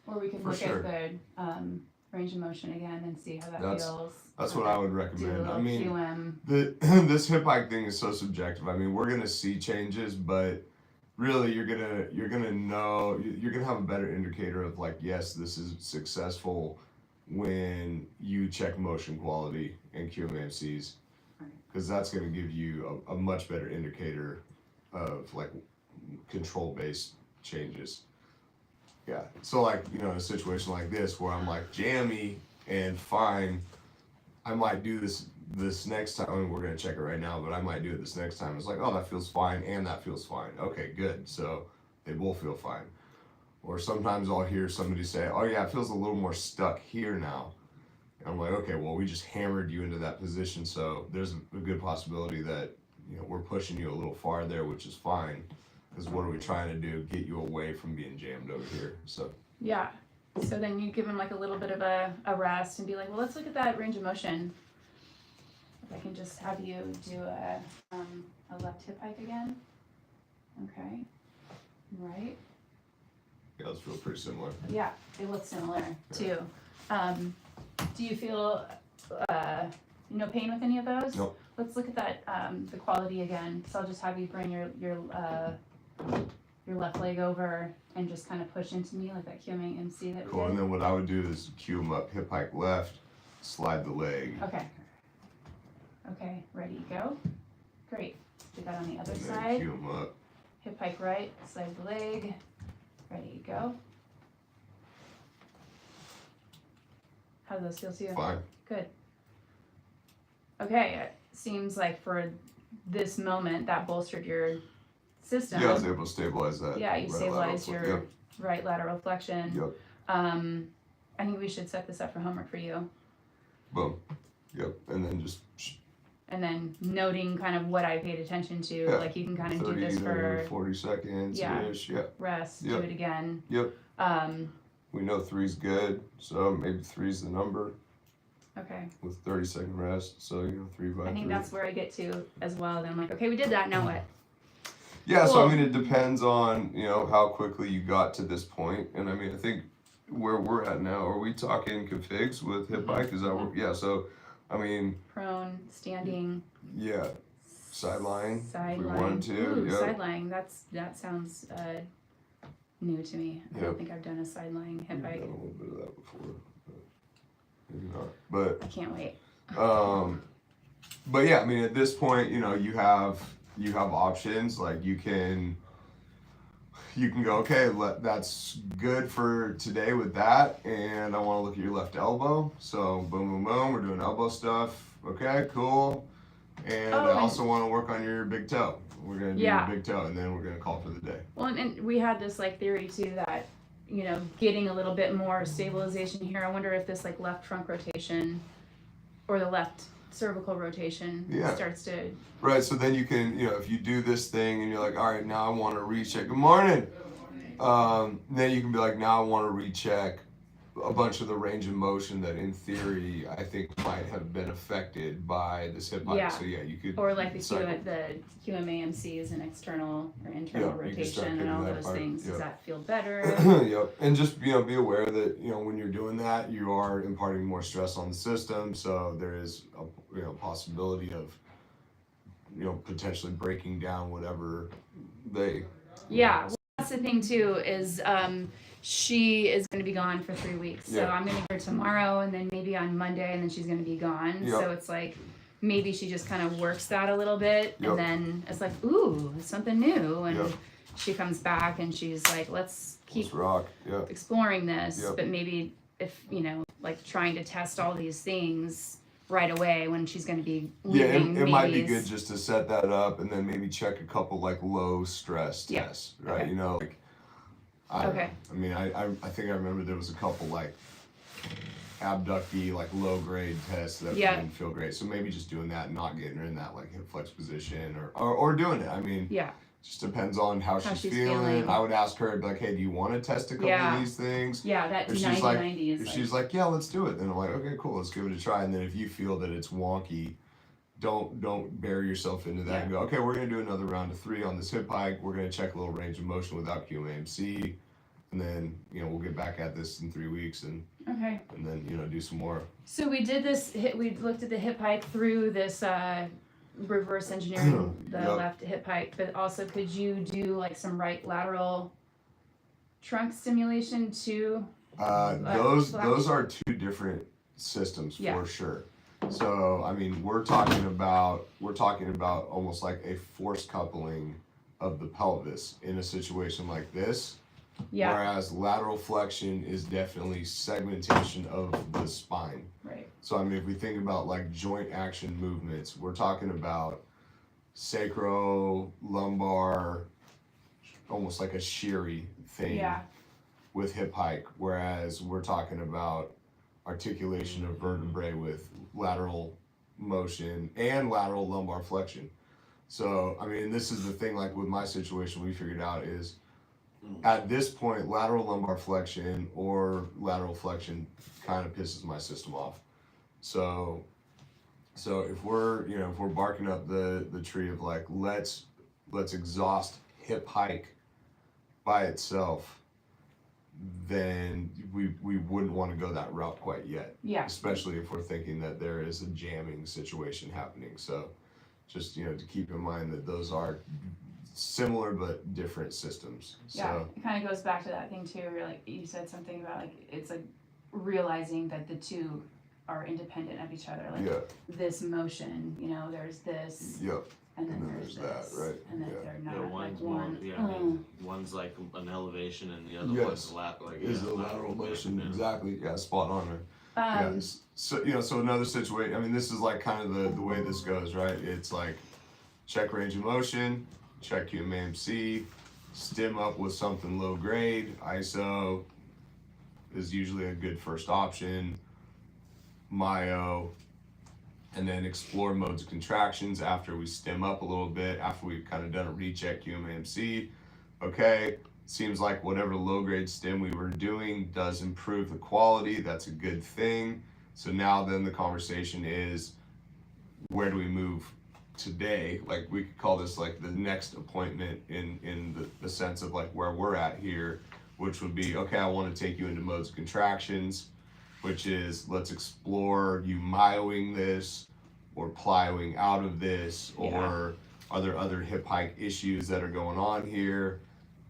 Speaker 3: Or we could
Speaker 1: For
Speaker 3: look
Speaker 1: sure.
Speaker 3: at the range of motion again and see how that
Speaker 1: That's-
Speaker 3: feels.
Speaker 1: That's what I would
Speaker 3: Do a
Speaker 1: recommend.
Speaker 3: little
Speaker 1: I mean,
Speaker 3: QM.
Speaker 1: this hip hike thing is so subjective. I mean, we're gonna see changes, but really, you're gonna know, you're gonna have a better indicator of like, yes, this is successful when you check motion quality and QMMCs,
Speaker 4: Right.
Speaker 1: because that's gonna give you a much better indicator of like control based changes. Yeah. So like, in a situation like this where I'm like jammy, and fine. I might do this next time. I mean, we're gonna check it right now, but I might do it this next time. It's like, oh, that feels fine, and that feels fine. Okay, good. So they both feel fine. Or sometimes I'll hear somebody say, oh yeah, it feels a little more stuck here now. And I'm like, okay, well, we just hammered you into that position, so there's a good possibility that, you know, we're pushing you a little far there, which is fine. Because what are we trying to do? Get you away from being jammed over here. So
Speaker 3: Yeah. So then you give them like a little bit of a rest and be like, well, let's look at that range of motion. If I can just have you do a left hip hike again. Okay. Right.
Speaker 1: yeah, those feel pretty similar.
Speaker 3: Yeah, they look similar too. Do you feel no pain with any of those?
Speaker 1: Nope.
Speaker 3: Let's look at that the quality again. So I'll just have you bring your left leg over and just kind of push into me like that QMAMC that we
Speaker 1: Cool.
Speaker 3: did.
Speaker 1: And then what I would do is cue them up, hip hike left, slide the leg.
Speaker 3: Okay. Okay, ready, go. Great. Do that on the other
Speaker 1: And then
Speaker 3: side.
Speaker 1: cue them up.
Speaker 3: Hip hike right, slide the leg. Ready, go. How do those feel to you?
Speaker 1: Fine.
Speaker 3: Good. Okay, it seems like for this moment that bolstered your system.
Speaker 1: Yeah, I was able to stabilize that.
Speaker 3: Yeah, you
Speaker 1: right
Speaker 3: stabilized
Speaker 1: lateral
Speaker 3: your
Speaker 1: foot.
Speaker 3: right lateral flexion.
Speaker 1: Yep.
Speaker 3: I think we should set this up for homework for you.
Speaker 1: Boom. Yep. And then just
Speaker 3: And then noting kind of what I paid attention to,
Speaker 1: Yeah.
Speaker 3: like you can kind of do
Speaker 1: 30
Speaker 3: this
Speaker 1: to
Speaker 3: for
Speaker 1: 40 seconds ish. Yeah.
Speaker 3: rest,
Speaker 1: Yep.
Speaker 3: do it again.
Speaker 1: Yep.
Speaker 3: Um,
Speaker 1: We know 3's good, so maybe 3's the number
Speaker 3: okay.
Speaker 1: with 30-second rest. So, you know, 3 by
Speaker 3: I think
Speaker 1: 3.
Speaker 3: that's where I get to as well. Then I'm like, okay, we did that, now what?
Speaker 1: Yeah, so
Speaker 3: Cool.
Speaker 1: I mean, it depends on, you know, how quickly you got to this point. And I mean, I think where we're at now, are we talking configs with hip hike? Is that what, yeah, so, I mean,
Speaker 3: Prone, standing,
Speaker 1: yeah, sideline.
Speaker 3: side
Speaker 1: if we
Speaker 3: lying.
Speaker 1: wanted to,
Speaker 3: Ooh,
Speaker 1: yeah.
Speaker 3: side lying. That sounds new to me. I
Speaker 1: Yep.
Speaker 3: don't think I've done a side lying hip
Speaker 1: We've
Speaker 3: hike.
Speaker 1: done a little bit of that before, but maybe not. But
Speaker 3: I can't wait.
Speaker 1: But yeah, I mean, at this point, you know, you have options. Like you can go, okay, that's good for today with that, and I want to look at your left elbow. So boom, boom, boom, we're doing elbow stuff. Okay, cool. And I
Speaker 3: Oh,
Speaker 1: also want to work on your big toe. We're gonna do
Speaker 3: Yeah.
Speaker 1: your big toe, and then we're gonna call for the day.
Speaker 3: Well, and we had this like theory too that, you know, getting a little bit more stabilization here. I wonder if this like left trunk rotation or the left cervical rotation
Speaker 1: Yeah.
Speaker 3: starts to.
Speaker 1: Right, so then you can, you know, if you do this thing and you're like, all right, now I want to recheck. Good morning. Then you can be like, now I want to recheck a bunch of the range of motion that, in theory, I think might have been affected by this hip hike.
Speaker 3: Yeah.
Speaker 1: So yeah, you could.
Speaker 3: Or like the
Speaker 1: cycle.
Speaker 3: QMAMC is an external or internal
Speaker 1: Yeah, you can start
Speaker 3: rotation and
Speaker 1: getting
Speaker 3: all
Speaker 1: that
Speaker 3: those
Speaker 1: part,
Speaker 3: things.
Speaker 1: yeah.
Speaker 3: Does that feel better?
Speaker 1: Yep, and just, you know, be aware that, you know, when you're doing that, you are imparting more stress on the system. So there is a, you know, possibility of, you know, potentially breaking down whatever they.
Speaker 3: Yeah, well, that's the thing too is she is going to be gone for 3 weeks. So
Speaker 1: Yeah.
Speaker 3: I'm going to get her tomorrow and then maybe on Monday and then she's going to be gone.
Speaker 1: Yep.
Speaker 3: So it's like maybe she just kind of works that a little bit
Speaker 1: Yep.
Speaker 3: and then it's like, ooh, something new. And
Speaker 1: Yep.
Speaker 3: she comes back and she's like, let's keep
Speaker 1: Let's rock. Yeah.
Speaker 3: exploring this.
Speaker 1: Yep.
Speaker 3: But maybe if, you know, like trying to test all these things right away when she's going to be
Speaker 1: Yeah,
Speaker 3: leaving.
Speaker 1: it might be
Speaker 3: maybe
Speaker 1: good just to set that up and then maybe check a couple like low stress
Speaker 3: Yeah.
Speaker 1: tests, right?
Speaker 3: Okay.
Speaker 1: You know, like
Speaker 3: Okay.
Speaker 1: I mean, I think I remember there was a couple like abductee, like low grade tests that
Speaker 3: Yeah.
Speaker 1: didn't feel great. So maybe just doing that and not getting her in that like hip flex position or doing it. I mean,
Speaker 3: Yeah.
Speaker 1: just depends on how she's feeling.
Speaker 3: feeling.
Speaker 1: I would ask her, I'd be like, hey, do you want to test a couple
Speaker 3: Yeah.
Speaker 1: of these things?
Speaker 3: Yeah, that
Speaker 1: If she's
Speaker 3: 90-90
Speaker 1: like,
Speaker 3: is
Speaker 1: if
Speaker 3: like,
Speaker 1: she's like, yeah, let's do it, then I'm like, okay, cool, let's give it a try. And then if you feel that it's wonky, don't bury yourself into that and go, okay, we're gonna do another round of 3 on this hip hike. We're gonna check a little range of motion without QMAMC, and then, you know, we'll get back at this in 3 weeks and
Speaker 3: okay.
Speaker 1: then, you know, do some more.
Speaker 3: So we did this. We looked at the hip hike through this reverse engineering the
Speaker 1: Yep.
Speaker 3: left hip hike, but also could you do like some right lateral trunk stimulation too?
Speaker 1: Those
Speaker 3: flex.
Speaker 1: are 2 different systems
Speaker 3: Yeah.
Speaker 1: for sure. So I mean, we're talking about almost like a force coupling of the pelvis in a situation like this.
Speaker 3: Yeah.
Speaker 1: Whereas lateral flexion is definitely segmentation of the spine.
Speaker 3: Right.
Speaker 1: So I mean, if we think about like joint action movements, we're talking about sacro-lumbar, almost like a sheary thing with hip hike, whereas we're talking about articulation of vertebrae with lateral motion and lateral lumbar flexion. So, I mean, this is the thing, like with my situation, we figured out is at this point, lateral lumbar flexion or lateral flexion kind of pisses my system off. So if we're, you know, if we're barking up the tree of like, let's exhaust hip hike by itself, then we wouldn't want to go that route quite yet.
Speaker 3: Yeah.
Speaker 1: Especially if we're thinking that there is a jamming situation happening. So just, you know, to keep in mind that those are similar but different systems.
Speaker 3: Yeah,
Speaker 1: So,
Speaker 3: it kind of goes back to that thing too, where like you said something about like it's like realizing that the two are independent of each other. Like this motion, you know, there's this, and then there's
Speaker 1: that,
Speaker 3: this,
Speaker 1: right?
Speaker 3: and then they're not
Speaker 2: One's
Speaker 3: like
Speaker 2: more,
Speaker 3: one.
Speaker 2: I mean, one's like an elevation and the other one's a
Speaker 1: lateral motion. Exactly. Yeah, spot on there.
Speaker 3: Um,
Speaker 1: So, you know, so another situation, I mean, this is like kind of the way this goes, right? It's like check range of motion, check QMAMC, stem up with something low grade, ISO is usually a good first option, myo, and then explore modes of contractions after we stem up a little bit, after we've kind of done a recheck QMAMC. Okay, seems like whatever low grade stem we were doing does improve the quality, that's a good thing. So now then the conversation is, where do we move today? Like we could call this like the next appointment in the sense of like where we're at here, which would be, okay, I want to take you into modes of contractions, which is let's explore you myoing this or plyoing out of this, or are there other hip hike issues that are going on here?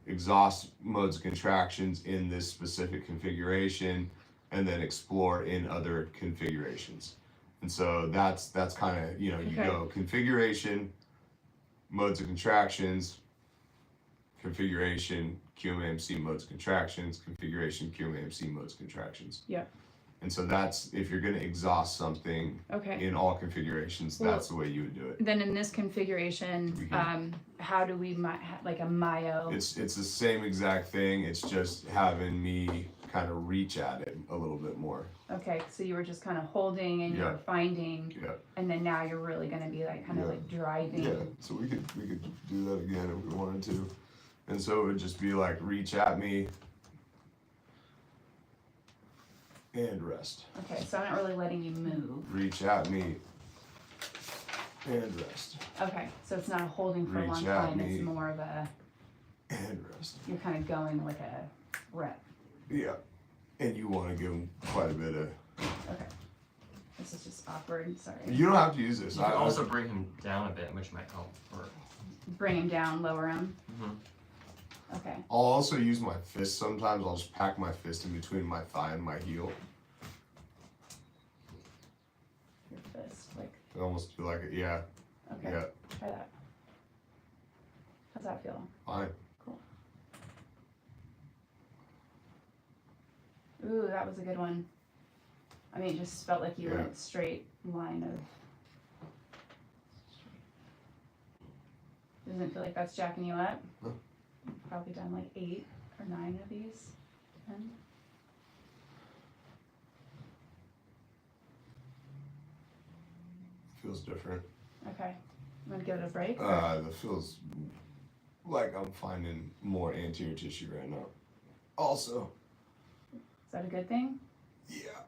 Speaker 1: Exhaust modes of contractions in this specific configuration, and then explore in other configurations. And so that's kind of, you know, you go configuration, modes of contractions, configuration, QMAMC modes of contractions, configuration, QMAMC modes of contractions.
Speaker 3: Yeah.
Speaker 1: And so that's, if you're going to exhaust something in all configurations, that's the way you would do it.
Speaker 3: Then in this configuration, how do we, like a myo?
Speaker 1: It's the same exact thing. It's just having me kind of reach at it a little bit more.
Speaker 3: Okay, so you were just kind of holding and you were finding, and then now you're really going to be like kind of like driving.
Speaker 1: Yeah, so we could do that again if we wanted to. And so it would just be like reach at me and rest.
Speaker 3: Okay, so I'm not really letting you move.
Speaker 1: Reach at me and rest.
Speaker 3: Okay, so it's not a holding for a long time, it's more of a
Speaker 1: and rest.
Speaker 3: You're kind of going like a rep.
Speaker 1: Yeah, and you want to give them quite a bit of.
Speaker 3: Okay. This is just awkward. Sorry.
Speaker 1: You don't have to use this.
Speaker 5: You can also bring him down a bit, which might help.
Speaker 3: Bring him down, lower him. Okay.
Speaker 1: I'll also use my fist sometimes. I'll just pack my fist in between my thigh and my heel.
Speaker 3: Your fist, like.
Speaker 1: I almost do like it. Yeah.
Speaker 3: Okay.
Speaker 1: Yeah.
Speaker 3: Try that. How's that feel?
Speaker 1: Fine.
Speaker 3: Cool. Ooh, that was a good one. I mean, it just felt like you were in a straight line of. Doesn't feel like that's jacking you up?
Speaker 1: Huh?
Speaker 3: Probably done like 8 or 9 of these. 10.
Speaker 1: Feels different.
Speaker 3: Okay. I'm gonna give it a break.
Speaker 1: That feels like I'm finding more anterior tissue right now. Also.
Speaker 3: Is that a good thing?
Speaker 1: Yeah.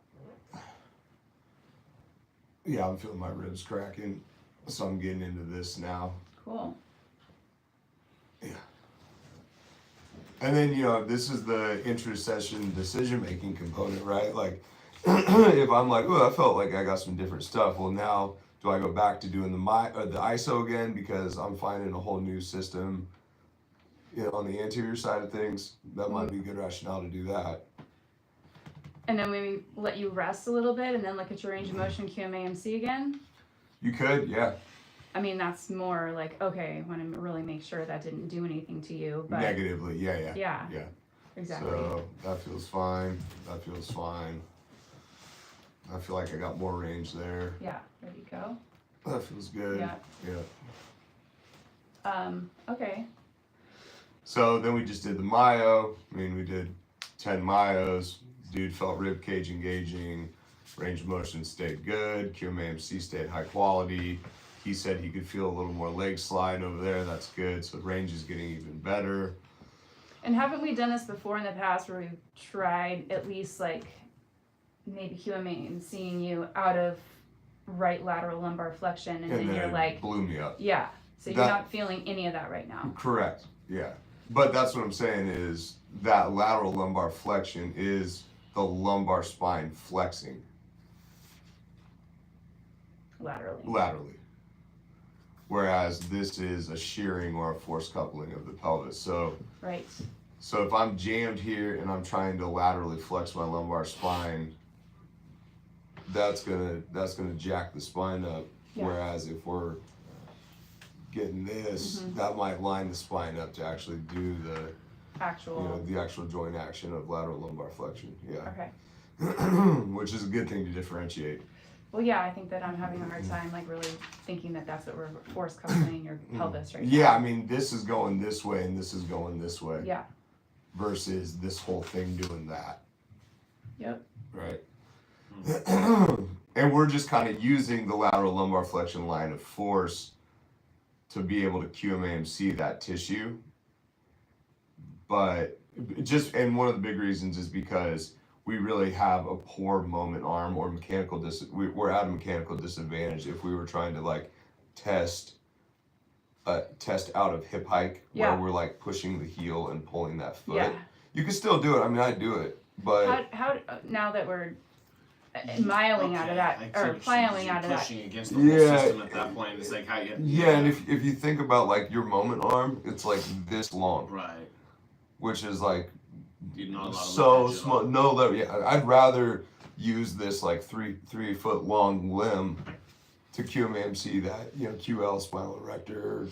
Speaker 1: Yeah, I'm feeling my ribs cracking, so I'm getting into this now.
Speaker 3: Cool.
Speaker 1: Yeah. And then, you know, this is the intra-session decision-making component, right? Like, if I'm like, oh, I felt like I got some different stuff. Well, now, do I go back to doing the ISO again because I'm finding a whole new system, you know, on the anterior side of things? That might be a good rationale to do that.
Speaker 3: And then maybe let you rest a little bit and then look at your range of motion QMAMC again?
Speaker 1: You could, yeah.
Speaker 3: I mean, that's more like, okay, I want to really make sure that didn't do anything to you. But
Speaker 1: Negatively, yeah.
Speaker 3: Exactly.
Speaker 1: So that feels fine. That feels fine. I feel like I got more range there.
Speaker 3: Yeah, ready to go.
Speaker 1: That feels good.
Speaker 3: Yeah. Okay.
Speaker 1: So then we just did the myo. I mean, we did 10 myos. Dude felt rib cage engaging. Range of motion stayed good. QMAMC stayed high quality. He said he could feel a little more leg slide over there. That's good. So range is getting even better.
Speaker 3: And haven't we done this before in the past where we've tried at least like maybe QMA and seeing you out of right lateral lumbar flexion and then you're like,
Speaker 1: blew me up.
Speaker 3: yeah. So you're not feeling any of that right now.
Speaker 1: Correct. Yeah. But that's what I'm saying is that lateral lumbar flexion is the lumbar spine flexing laterally. Whereas this is a shearing or a force coupling of the pelvis. So
Speaker 3: right.
Speaker 1: So if I'm jammed here and I'm trying to laterally flex my lumbar spine, that's gonna jack the spine up.
Speaker 3: Yeah.
Speaker 1: Whereas if we're getting this, that might line the spine up to actually do the
Speaker 3: actual
Speaker 1: the actual joint action of lateral lumbar flexion. Yeah.
Speaker 3: Okay.
Speaker 1: Which is a good thing to differentiate.
Speaker 3: Well, yeah, I think that I'm having a hard time like really thinking that that's what we're force coupling your pelvis right now.
Speaker 1: Yeah, I mean this is going this way and this is going this way.
Speaker 3: Yeah.
Speaker 1: Versus this whole thing doing that.
Speaker 3: Yep.
Speaker 1: Right. And we're just kind of using the lateral lumbar flexion line of force to be able to QMAMC that tissue. But and one of the big reasons is because we really have a poor moment arm or we're at a mechanical disadvantage if we were trying to like test out of hip hike where we're like pushing the heel and pulling that foot.
Speaker 3: Yeah.
Speaker 1: You can still do it. I mean, I do it, but
Speaker 3: how now that we're myoing out of that or plyoing out of that.
Speaker 2: Pushing against the whole system at that point. It's like how you.
Speaker 1: Yeah, and if you think about like your moment arm, it's like this long.
Speaker 2: Right.
Speaker 1: Which is like
Speaker 2: so
Speaker 1: small. No, yeah, I'd rather use this like 3 foot long limb to QMAMC that, QL spinal erector,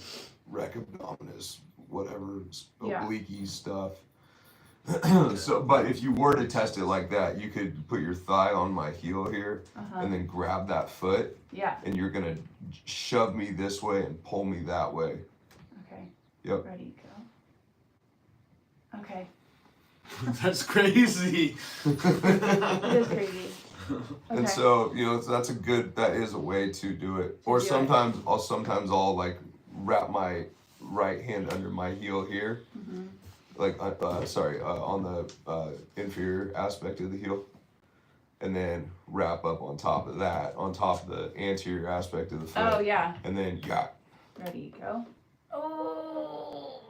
Speaker 1: rec abdominis, whatever, oblique stuff. So, but if you were to test it like that, you could put your thigh on my heel here and then grab that foot.
Speaker 3: Yeah.
Speaker 1: And you're gonna shove me this way and pull me that way.
Speaker 3: Okay.
Speaker 1: Yep.
Speaker 3: Ready, go. Okay.
Speaker 2: That's crazy.
Speaker 3: It is crazy. Okay.
Speaker 1: And so, that is a way to do it. Or sometimes I'll like wrap my right hand under my heel here. Like, on the inferior aspect of the heel. And then wrap up on top of that, on top of the anterior aspect of the foot.
Speaker 3: Oh, yeah.
Speaker 1: And then,
Speaker 3: Ready, go. Oh.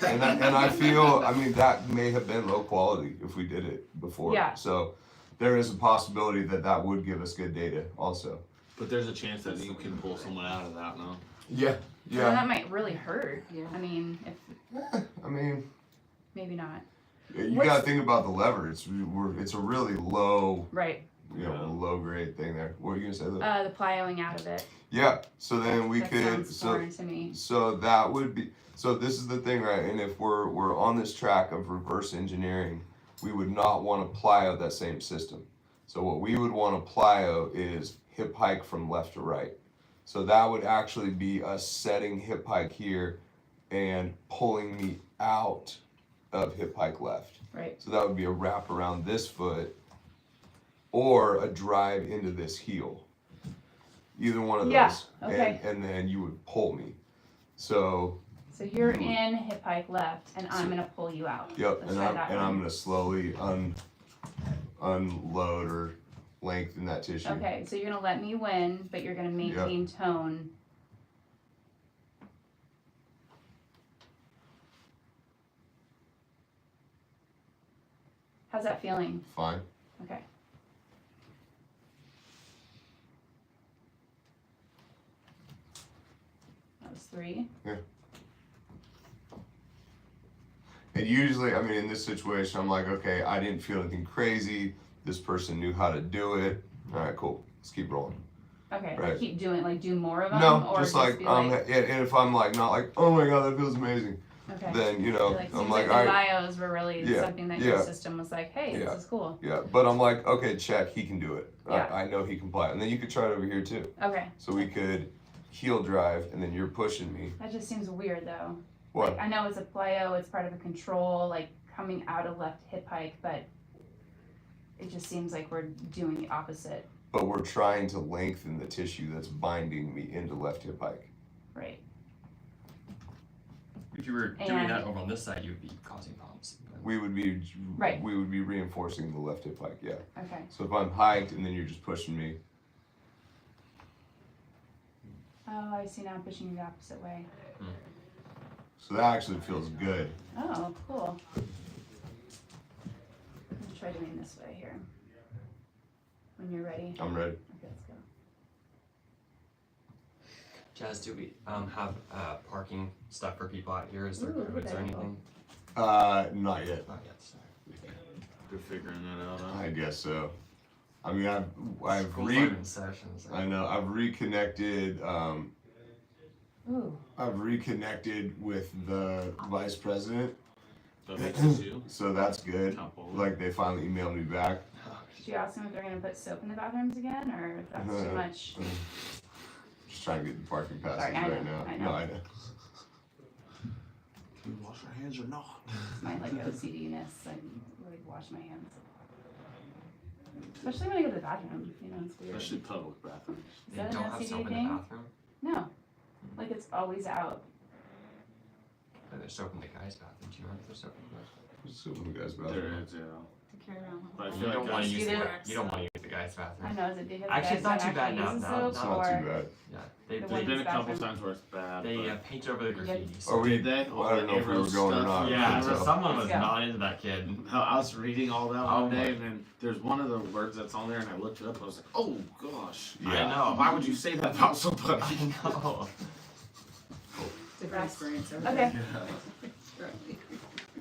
Speaker 1: And I feel, that may have been low quality if we did it before.
Speaker 3: Yeah.
Speaker 1: So there is a possibility that would give us good data also.
Speaker 2: But there's a chance that you can pull someone out of that, no?
Speaker 1: Yeah.
Speaker 3: Yeah. Well, that might really hurt. Yeah. Maybe not.
Speaker 1: You gotta think about the lever. It's a really low,
Speaker 3: right.
Speaker 1: Low grade thing there. What were you gonna say though?
Speaker 3: The plyoing out of it.
Speaker 1: Yeah. So then we could.
Speaker 3: Sounds to me.
Speaker 1: So that would be. So this is the thing, right? And if we're on this track of reverse engineering, we would not want to plyo that same system. So what we would want to plyo is hip hike from left to right. So that would actually be us setting hip hike here and pulling me out of hip hike left.
Speaker 3: Right.
Speaker 1: So that would be a wrap around this foot or a drive into this heel. Either one of those.
Speaker 3: Yeah, okay.
Speaker 1: And then you would pull me. So
Speaker 3: you're in hip hike left and I'm gonna pull you out.
Speaker 1: Yep, I'm gonna slowly unload or lengthen that tissue.
Speaker 3: Okay, so you're gonna let me win, but you're gonna maintain tone. How's that feeling?
Speaker 1: Fine.
Speaker 3: Okay. That was 3.
Speaker 1: Yeah. And usually, in this situation, I'm like, okay, I didn't feel anything crazy. This person knew how to do it. All right, cool. Let's keep rolling.
Speaker 3: Okay,
Speaker 1: right.
Speaker 3: Like keep doing, like do more of them?
Speaker 1: No,
Speaker 3: or
Speaker 1: just like,
Speaker 3: be like...
Speaker 1: and if I'm like, not like, oh my God, that feels amazing.
Speaker 3: Okay.
Speaker 1: then
Speaker 3: Like,
Speaker 1: I'm
Speaker 3: seems
Speaker 1: like,
Speaker 3: the
Speaker 1: all right,
Speaker 3: bios were really
Speaker 1: Yeah,
Speaker 3: something that
Speaker 1: yeah.
Speaker 3: your system was like, hey,
Speaker 1: Yeah.
Speaker 3: this is cool.
Speaker 1: yeah. But I'm like, okay, check, he can do it.
Speaker 3: Yeah.
Speaker 1: I know he can apply, and then you could try it over here too.
Speaker 3: Okay.
Speaker 1: So we could heel drive, and then you're pushing me.
Speaker 3: That just seems weird though.
Speaker 1: What?
Speaker 3: Like, I know it's a plyo, it's part of a control, like coming out of left hip hike, but it just seems like we're doing the opposite.
Speaker 1: But we're trying to lengthen the tissue that's binding me into left hip hike.
Speaker 3: Right.
Speaker 5: If you were doing that over on this side, you would be causing problems.
Speaker 1: We would be
Speaker 3: Right.
Speaker 1: We would be reinforcing the left hip hike. Yeah.
Speaker 3: Okay.
Speaker 1: So if I'm hiked and then you're just pushing me.
Speaker 3: Oh, I see now I'm pushing you the opposite way.
Speaker 1: So that actually feels good.
Speaker 3: Oh, cool. Let's try doing this way here. When you're ready.
Speaker 1: I'm ready.
Speaker 3: Okay, let's go.
Speaker 5: Jazz, do we have parking stuff for people out here? Is there
Speaker 3: Ooh,
Speaker 5: codes or
Speaker 3: very
Speaker 5: anything?
Speaker 1: Not yet.
Speaker 5: Not yet, sorry.
Speaker 2: They're figuring that out. Huh?
Speaker 1: I guess so. I mean, I've
Speaker 5: Schools aren't in sessions.
Speaker 1: I know I've reconnected.
Speaker 3: Ooh.
Speaker 1: I've reconnected with the vice president,
Speaker 2: So that's just you.
Speaker 1: so that's good.
Speaker 2: Couple.
Speaker 1: Like they finally emailed me back.
Speaker 3: Did you ask them if they're gonna put soap in the bathrooms again, or if that's too much?
Speaker 1: Just trying to get the parking passes
Speaker 3: Sorry, I
Speaker 1: right
Speaker 3: know,
Speaker 1: now.
Speaker 3: I know.
Speaker 1: No, I know.
Speaker 2: Can you wash your hands or not?
Speaker 3: My like OCD-ness, I really wash my hands. Especially when I go to the bathroom, it's weird.
Speaker 2: Especially public bathrooms.
Speaker 3: Is
Speaker 5: They
Speaker 3: that
Speaker 5: don't
Speaker 3: an
Speaker 5: have
Speaker 3: OCD
Speaker 5: soap in the
Speaker 3: thing?
Speaker 5: bathroom?
Speaker 3: No. Like it's always out.
Speaker 5: But there's soap in the guy's bathroom. Do you remember there's soap in the guy's bathroom?
Speaker 1: Just sit in the guy's
Speaker 2: There
Speaker 1: bathroom.
Speaker 2: is, yeah.
Speaker 4: To carry around.
Speaker 2: But I
Speaker 5: You
Speaker 2: feel
Speaker 5: don't
Speaker 2: like
Speaker 5: want to
Speaker 2: that's
Speaker 5: use
Speaker 3: Either-
Speaker 5: you don't want to use the guy's
Speaker 3: I
Speaker 5: bathroom.
Speaker 3: know, is it because
Speaker 5: Actually, it's not too bad now.
Speaker 3: uses
Speaker 5: Now-
Speaker 3: soap,
Speaker 1: It's not
Speaker 3: or
Speaker 1: too bad.
Speaker 5: Yeah,
Speaker 3: The
Speaker 5: they
Speaker 3: one-
Speaker 2: There's been a couple
Speaker 3: bathroom.
Speaker 2: times where it's bad.
Speaker 5: they
Speaker 2: but
Speaker 5: paint over the graffiti.
Speaker 1: Are we?
Speaker 2: Did they?
Speaker 1: I don't know if we were going or not.
Speaker 5: Yeah,
Speaker 1: So-
Speaker 5: someone was
Speaker 3: Yeah.
Speaker 5: not into that kid.
Speaker 2: I was reading all that
Speaker 5: Oh
Speaker 2: one day,
Speaker 5: my-
Speaker 2: and then there's one of the words that's on there, and I looked it up. I was like, "Oh gosh!"
Speaker 1: Yeah.
Speaker 5: I know.
Speaker 2: Why would you say that about somebody?
Speaker 5: I know.
Speaker 4: Different experience over
Speaker 3: Okay.
Speaker 4: there.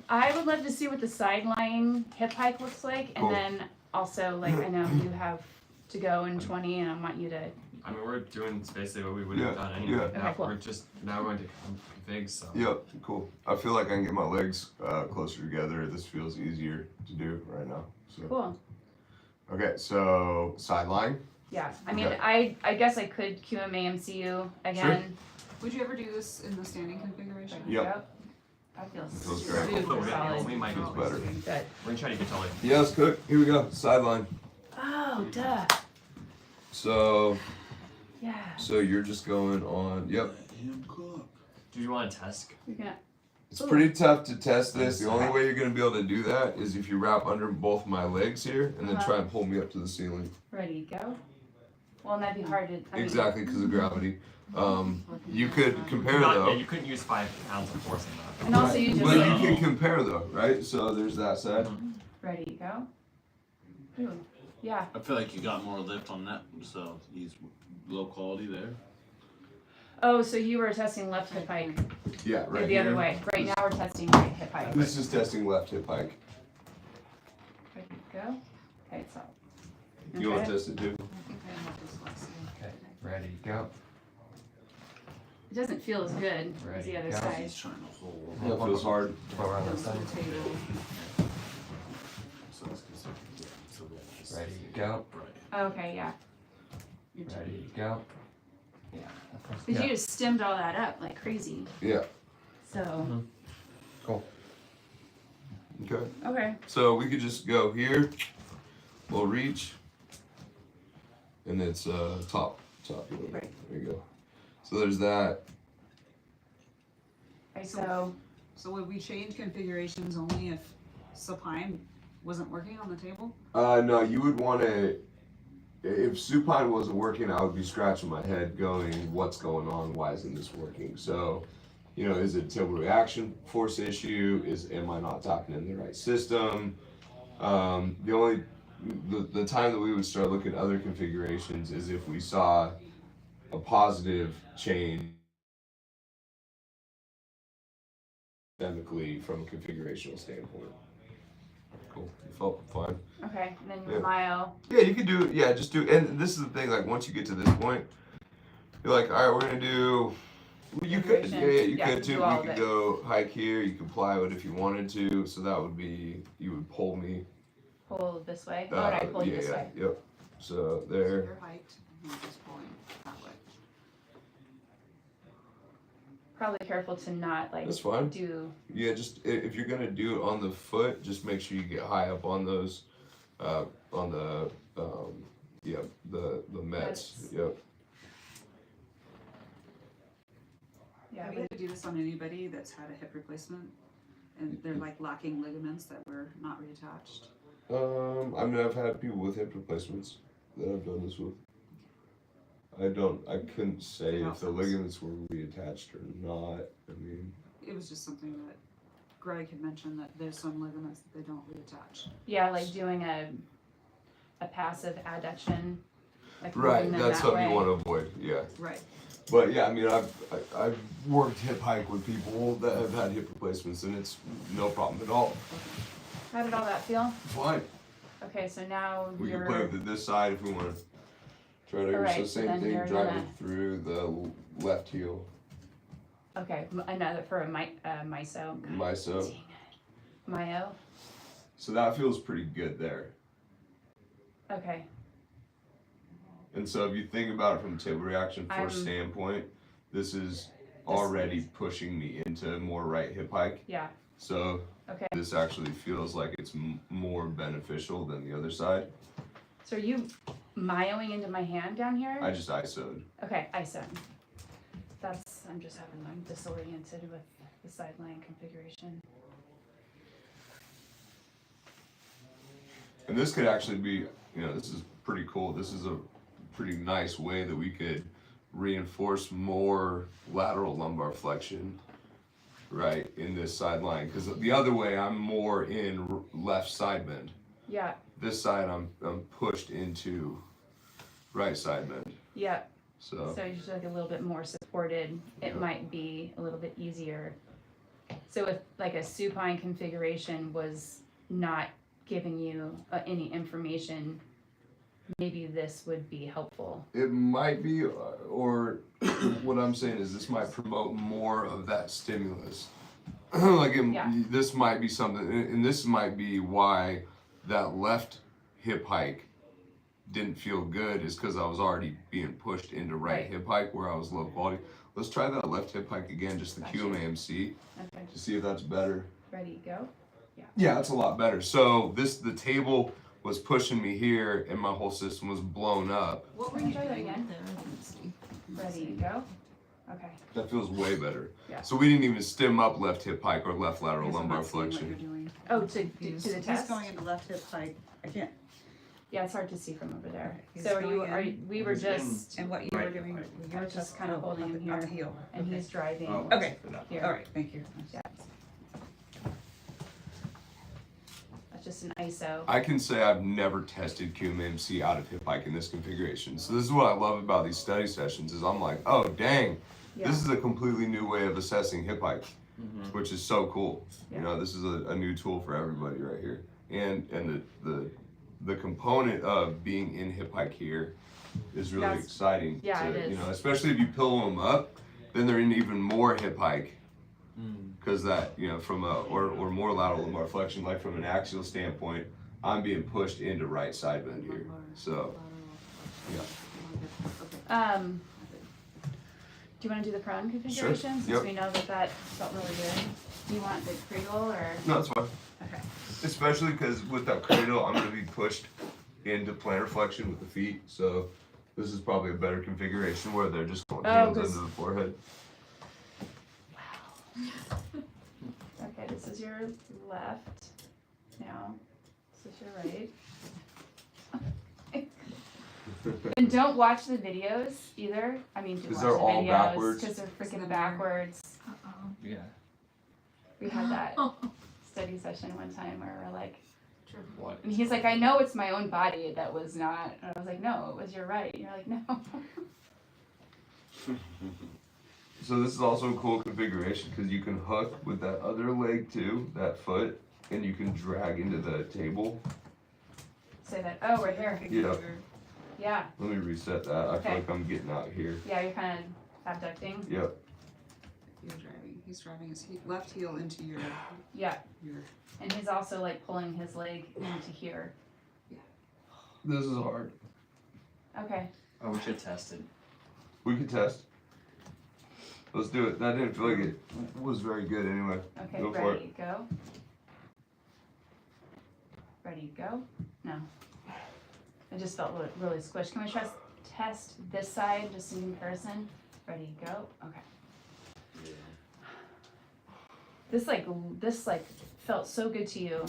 Speaker 3: I would love to see what the sideline hip hike looks like, and
Speaker 1: Cool.
Speaker 3: then also like I know you have to go in 20, and I want you to.
Speaker 5: I mean, we're doing basically what we would have
Speaker 1: Yeah,
Speaker 5: done anyway.
Speaker 1: yeah.
Speaker 5: Now
Speaker 3: Okay, cool.
Speaker 5: we're just now going to config. So
Speaker 1: Yep, cool. I feel like I can get my legs closer together. This feels easier to do right now. So.
Speaker 3: Cool.
Speaker 1: Okay, so sideline.
Speaker 3: Yeah. I mean,
Speaker 1: Okay.
Speaker 3: I guess I could QMAMCU again.
Speaker 4: Would you ever do this in the standing configuration?
Speaker 1: Yep.
Speaker 3: That feels
Speaker 1: Feels great.
Speaker 3: super
Speaker 5: we
Speaker 3: solid.
Speaker 5: might
Speaker 1: Feels
Speaker 5: do
Speaker 1: better.
Speaker 3: Good.
Speaker 5: We're gonna try to get to like
Speaker 1: Yes, cook. Here we go. Sideline.
Speaker 3: Oh, duh.
Speaker 1: So
Speaker 3: Yeah.
Speaker 1: you're just going on. Yep.
Speaker 2: Him cook.
Speaker 5: Do you want to test?
Speaker 3: You're gonna.
Speaker 1: It's pretty tough to test this. The only way you're gonna be able to do that is if you wrap under both my legs here and then try and pull me up to the ceiling.
Speaker 3: Ready, go. Well, and that'd be hard to. I mean,
Speaker 1: Exactly, because of gravity. You could compare
Speaker 5: Yeah,
Speaker 1: though.
Speaker 5: you couldn't use 5 pounds of force in that.
Speaker 3: And also, you just
Speaker 1: But
Speaker 3: like.
Speaker 1: you can compare though, right? So there's that side.
Speaker 3: Ready, go. Ooh. Yeah.
Speaker 2: I feel like you got more lift on that, so he's low quality there.
Speaker 3: Oh, so you were testing left hip hike.
Speaker 1: Yeah,
Speaker 3: Or
Speaker 1: right
Speaker 3: the other
Speaker 1: here.
Speaker 3: way. Right now we're testing right hip hike.
Speaker 1: This is testing left hip hike.
Speaker 3: Ready, go. Okay, it's up.
Speaker 1: You want to test it too?
Speaker 4: I think I have dyslexia.
Speaker 5: Okay, ready, go.
Speaker 3: It doesn't feel as good as the other
Speaker 5: Ready, go.
Speaker 3: side.
Speaker 2: He's trying to hold.
Speaker 1: That feels hard.
Speaker 5: Go around
Speaker 4: Goes
Speaker 5: that
Speaker 4: to the
Speaker 5: side.
Speaker 4: table.
Speaker 2: So it's considered. So that's
Speaker 5: Ready, go.
Speaker 2: right.
Speaker 3: Okay, yeah.
Speaker 5: Ready, go. Yeah.
Speaker 3: Because you just stemmed all that up like crazy.
Speaker 1: Yeah.
Speaker 3: So,
Speaker 1: Okay.
Speaker 3: okay.
Speaker 1: So we could just go here. We'll reach. And it's top.
Speaker 3: Right.
Speaker 1: There you go. So there's that.
Speaker 3: Okay, so,
Speaker 4: So would we change configurations only if supine wasn't working on the table?
Speaker 1: No, you would want to. If supine wasn't working, I would be scratching my head, going, "What's going on? Why isn't this working?" So, is it a table reaction force issue? Am I not tapping in the right system? The time that we would start looking at other configurations is if we saw a positive change systemically from a configurational standpoint. Cool. It felt fine.
Speaker 3: okay. And then
Speaker 1: Yeah.
Speaker 3: your mile.
Speaker 1: Yeah, you could do it. Yeah, just do. And this is the thing. Like once you get to this point, you're like, all right, we're gonna do Well, you could, you
Speaker 3: Yeah,
Speaker 1: could too.
Speaker 3: do all
Speaker 1: We
Speaker 3: of
Speaker 1: could
Speaker 3: it.
Speaker 1: go hike here. You could plywood if you wanted to. So that would be, you would pull me.
Speaker 3: Pull this way. Oh, and I pull you this way.
Speaker 1: Yep. So
Speaker 4: So
Speaker 1: there.
Speaker 4: you're hiked, and you're just pulling that way.
Speaker 3: Probably careful to not like
Speaker 1: That's fine.
Speaker 3: do.
Speaker 1: Yeah, just if you're gonna do it on the foot, just make sure you get high up on those, on the, the mets.
Speaker 3: Mets.
Speaker 1: Yep.
Speaker 3: Yeah,
Speaker 4: Have you had to do this on anybody that's had a hip replacement? And they're like lacking ligaments that were not reattached?
Speaker 1: I mean, I've had people with hip replacements that I've done this with. I couldn't say if the ligaments were reattached or not. I mean,
Speaker 4: It was just something that Greg had mentioned, that there's some ligaments that they don't reattach.
Speaker 3: yeah, like doing a passive adduction. Like
Speaker 1: right,
Speaker 3: moving them
Speaker 1: that's
Speaker 3: that
Speaker 1: something
Speaker 3: way.
Speaker 1: you want to avoid. Yeah.
Speaker 4: Right.
Speaker 1: But yeah, I mean, I've worked hip hike with people that have had hip replacements, and it's no problem at all.
Speaker 3: How did all that feel?
Speaker 1: Fine.
Speaker 3: Okay, so now
Speaker 1: We
Speaker 3: you're.
Speaker 1: can play with it this side if we want to try to.
Speaker 3: Alright,
Speaker 1: so
Speaker 3: so
Speaker 1: same
Speaker 3: then
Speaker 1: thing,
Speaker 3: you're
Speaker 1: drive
Speaker 3: gonna-
Speaker 1: it through the left heel.
Speaker 3: Okay, another for a myso. God,
Speaker 1: Myso.
Speaker 3: dang it. Myo.
Speaker 1: So that feels pretty good there.
Speaker 3: Okay.
Speaker 1: And so if you think about it from a table reaction force
Speaker 3: I'm-
Speaker 1: standpoint, this is already pushing me into more right hip hike.
Speaker 3: Yeah.
Speaker 1: So
Speaker 3: Okay.
Speaker 1: this actually feels like it's more beneficial than the other side.
Speaker 3: So are you myoing into my hand down here?
Speaker 1: I just ISO'd.
Speaker 3: Okay, ISO. I'm just I'm disoriented with the sideline configuration.
Speaker 1: And this could actually be, this is pretty cool. This is a pretty nice way that we could reinforce more lateral lumbar flexion, right, in this sideline. Because the other way, I'm more in left side bend.
Speaker 3: Yeah,
Speaker 1: This side, I'm pushed into right side bend.
Speaker 3: yeah.
Speaker 1: So
Speaker 3: So you're just like a little bit more supported. It
Speaker 1: Yeah.
Speaker 3: might be a little bit easier. So if like a supine configuration was not giving you any information, maybe this would be helpful.
Speaker 1: it might be, or what I'm saying is this might promote more of that stimulus. Like
Speaker 3: Yeah.
Speaker 1: this might be something, and this might be why that left hip hike didn't feel good, is because I was already being pushed into right hip hike where I was low quality. Let's try that left hip hike again, just the
Speaker 3: Gotcha.
Speaker 1: QMAMC,
Speaker 3: Okay,
Speaker 1: to see if that's better.
Speaker 3: ready, go.
Speaker 1: Yeah, that's a lot better. So the table was pushing me here, and my whole system was blown up.
Speaker 4: What were
Speaker 3: Can
Speaker 4: you
Speaker 3: you try that
Speaker 4: doing?
Speaker 3: again? Ready, go. Okay.
Speaker 1: That feels way better.
Speaker 3: Yeah.
Speaker 1: So we didn't even stem up left hip hike or left lateral
Speaker 4: Guess I'm
Speaker 1: lumbar
Speaker 4: not seeing what
Speaker 1: flexion.
Speaker 4: you're doing.
Speaker 3: Oh, to the
Speaker 7: He's
Speaker 3: test?
Speaker 7: going into left hip hike. I can't.
Speaker 3: Yeah, it's hard to see from over there.
Speaker 7: He's
Speaker 3: So
Speaker 7: going in.
Speaker 3: we were just,
Speaker 7: And what you
Speaker 5: Right.
Speaker 7: were doing,
Speaker 3: I was just kind of holding him
Speaker 7: on the
Speaker 3: here,
Speaker 7: heel.
Speaker 3: and
Speaker 7: Okay.
Speaker 3: he's driving
Speaker 7: Okay.
Speaker 3: here.
Speaker 7: All right, thank you.
Speaker 3: Yeah. That's just an ISO.
Speaker 1: I can say I've never tested QMAMC out of hip hike in this configuration. So this is what I love about these study sessions, is I'm like, oh dang,
Speaker 3: Yeah.
Speaker 1: this is a completely new way of assessing hip hike,
Speaker 2: Mm-hmm.
Speaker 1: which is so cool.
Speaker 3: Yeah.
Speaker 1: This is a new tool for everybody right here. And the component of being in hip hike here is really
Speaker 3: That's-
Speaker 1: exciting.
Speaker 3: yeah, it is.
Speaker 1: Especially if you pillow them up, then they're in even more hip hike.
Speaker 2: Mm.
Speaker 1: Because that, from or more lateral lumbar flexion, like from an axial standpoint, I'm being pushed into right side bend here. So, yeah.
Speaker 4: Okay.
Speaker 3: Do you want to do the prone configuration? Since
Speaker 1: Yep.
Speaker 3: we know that felt really good. Do you want the cradle or?
Speaker 1: No, it's fine.
Speaker 3: Okay.
Speaker 1: Especially because with that cradle, I'm going to be pushed into plantar flexion with the feet. So this is probably a better configuration where they're just going hands
Speaker 3: 'cause-
Speaker 1: into the forehead.
Speaker 3: Okay, this is your left. Now, this is your right. And don't watch the videos either. I mean, do
Speaker 1: 'Cause
Speaker 3: watch
Speaker 1: they're
Speaker 3: the
Speaker 1: all
Speaker 3: videos
Speaker 1: backwards.
Speaker 3: because they're freaking backwards.
Speaker 6: Uh-oh.
Speaker 5: Yeah.
Speaker 3: We had that study session one time where we're like,
Speaker 5: What?
Speaker 3: and he's like, I know it's my own body that was not. And I was like, no, it was your right. And you're like, no.
Speaker 1: So this is also a cool configuration because you can hook with that other leg too, that foot, and you can drag into the table.
Speaker 3: Say that. Oh, we're here.
Speaker 1: Yeah.
Speaker 3: Yeah.
Speaker 1: Let me reset that. I feel
Speaker 3: Okay.
Speaker 1: like I'm getting out here.
Speaker 3: Yeah, you're kind of abducting.
Speaker 1: Yep.
Speaker 4: You're driving. He's driving his left heel into your.
Speaker 3: Yeah.
Speaker 4: Your.
Speaker 3: And he's also like pulling his leg into here.
Speaker 1: This is hard.
Speaker 3: Okay.
Speaker 5: Oh, we should test it.
Speaker 1: We could test. Let's do it. That didn't feel like it was very good anyway.
Speaker 3: Okay,
Speaker 1: Go for
Speaker 3: ready, go. Ready, go. No. I just felt really squished. Can we test this side just in comparison? Ready, go. Okay. This like felt so good to you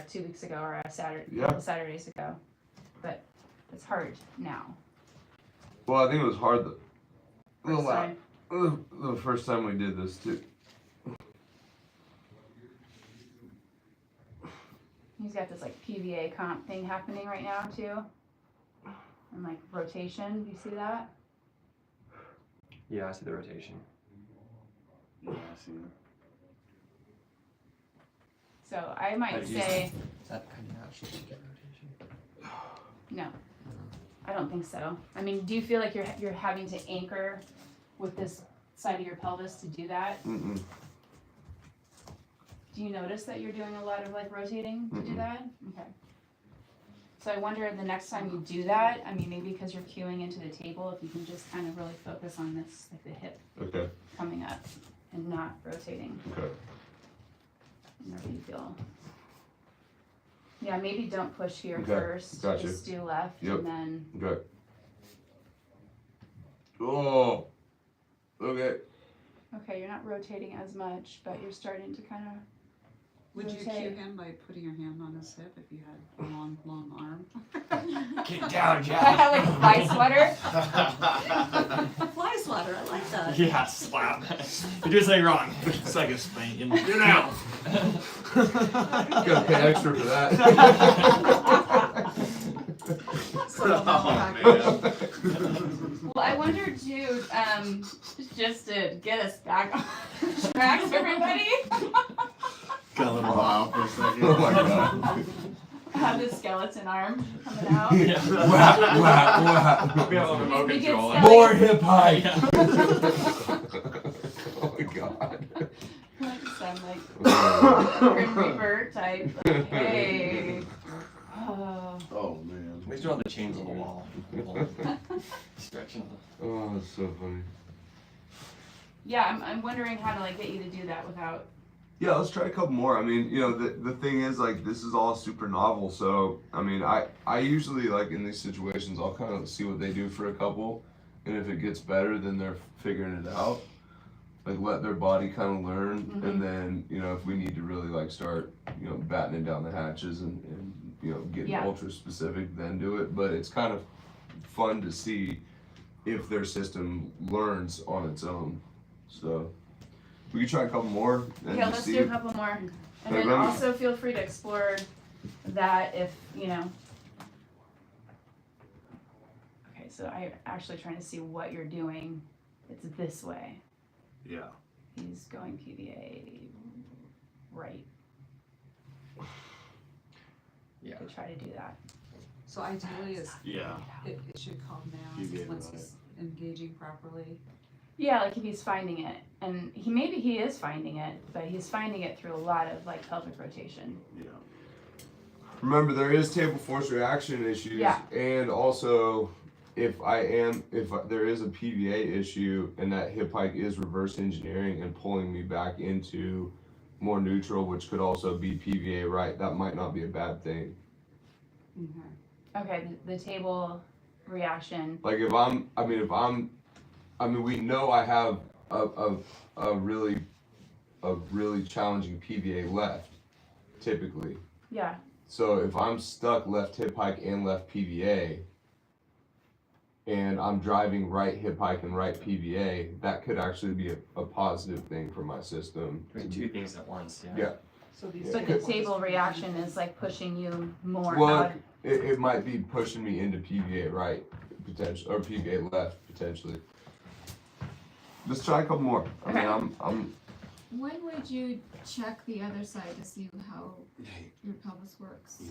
Speaker 3: 2 weeks ago or a couple Saturdays ago, but it's hard now.
Speaker 1: Well, I think it was hard
Speaker 3: First time.
Speaker 1: the first time we did this too.
Speaker 3: He's got this like PVA comp thing happening right now too, and like rotation. Do you see that?
Speaker 5: Yeah, I see the rotation.
Speaker 2: Yeah, I see.
Speaker 3: So I might say
Speaker 5: Is that kind of actually get rotation?
Speaker 3: no. I don't think so. I mean, do you feel like you're having to anchor with this side of your pelvis to do that?
Speaker 1: Mm-mm.
Speaker 3: Do you notice that you're doing a lot of like rotating to do
Speaker 1: Mm-mm.
Speaker 3: that? Okay. So I wonder the next time you do that, I mean, maybe because you're cueing into the table, if you can just kind of really focus on this, like the hip
Speaker 1: Okay.
Speaker 3: coming up and not rotating.
Speaker 1: Okay.
Speaker 3: Whenever you feel. Yeah, maybe don't push here
Speaker 1: Okay,
Speaker 3: first.
Speaker 1: gotcha.
Speaker 3: Just do left
Speaker 1: Yep.
Speaker 3: and then.
Speaker 1: Okay. Oh. Okay.
Speaker 3: Okay, you're not rotating as much, but you're starting to kind of.
Speaker 4: Would you
Speaker 3: rotate.
Speaker 4: cue him by putting your hand on his hip if you had a long arm?
Speaker 5: Get down, Jack.
Speaker 3: like a fly sweater.
Speaker 4: Fly swatter, I like that.
Speaker 5: Yeah, slap. You're doing something wrong.
Speaker 2: It's like a spanking. Get out.
Speaker 1: Gotta pay extra for that.
Speaker 2: Oh, man.
Speaker 3: Well, I wonder, dude, just to get us back on track, everybody.
Speaker 2: Got a little wild for a second.
Speaker 1: Oh my god.
Speaker 3: I have this skeleton arm coming out.
Speaker 1: Whap, whap, whap.
Speaker 5: We have a remote
Speaker 3: Maybe
Speaker 5: control.
Speaker 3: it's
Speaker 1: More hip hike.
Speaker 5: Yeah.
Speaker 1: Oh my god.
Speaker 3: Like some like Grim Reaper type. Like, hey. Oh.
Speaker 2: Oh, man.
Speaker 5: We still have the chains on the wall. Stretching.
Speaker 1: Oh, that's so funny.
Speaker 3: Yeah, I'm wondering how to like get you to do that without.
Speaker 1: Yeah, let's try a couple more. I mean, you know, the thing is, like, this is all super novel, so, I mean, I usually, like, in these situations, I'll kind of see what they do for a couple, and if it gets better, then they're figuring it out. Like, let their body kind of learn, and then, you know, if we need to really, like, start, you know, battening down the hatches and you know, getting ultra specific, then do it. But it's kind of fun to see if their system learns on its own, so. We can try a couple more. And
Speaker 3: Yeah,
Speaker 1: just
Speaker 3: let's
Speaker 1: see
Speaker 3: do a couple more. And then also feel free to explore that if, you know. Okay, so I'm actually trying to see what you're doing. It's this way.
Speaker 2: Yeah.
Speaker 3: He's going PVA right.
Speaker 5: Yeah.
Speaker 3: Could try to do that.
Speaker 4: So ideally,
Speaker 2: Yeah.
Speaker 4: it should calm down
Speaker 2: PVA
Speaker 4: once
Speaker 2: right.
Speaker 4: he's engaging properly.
Speaker 3: Yeah, like if he's finding it, and maybe he is finding it, but he's finding it through a lot of like pelvic rotation.
Speaker 2: Yeah.
Speaker 1: Remember, there is table force reaction issues,
Speaker 3: Yeah.
Speaker 1: and also if there is a PVA issue and that hip hike is reverse engineering and pulling me back into more neutral, which could also be PVA right, that might not be a bad thing.
Speaker 3: Okay, the table reaction.
Speaker 1: Like we know I have a really challenging PVA left, typically.
Speaker 3: Yeah.
Speaker 1: So if I'm stuck left hip hike and left PVA, and I'm driving right hip hike and right PVA, that could actually be a positive thing for my system.
Speaker 5: Doing two things at once. Yeah.
Speaker 1: Yeah.
Speaker 4: So these
Speaker 3: But the table reaction is like pushing you more
Speaker 1: Well,
Speaker 3: out.
Speaker 1: it might be pushing me into PVA right, potentially, or PVA left, potentially. Let's try a couple more. I mean, I'm
Speaker 6: When would you check the other side to see how your pelvis works?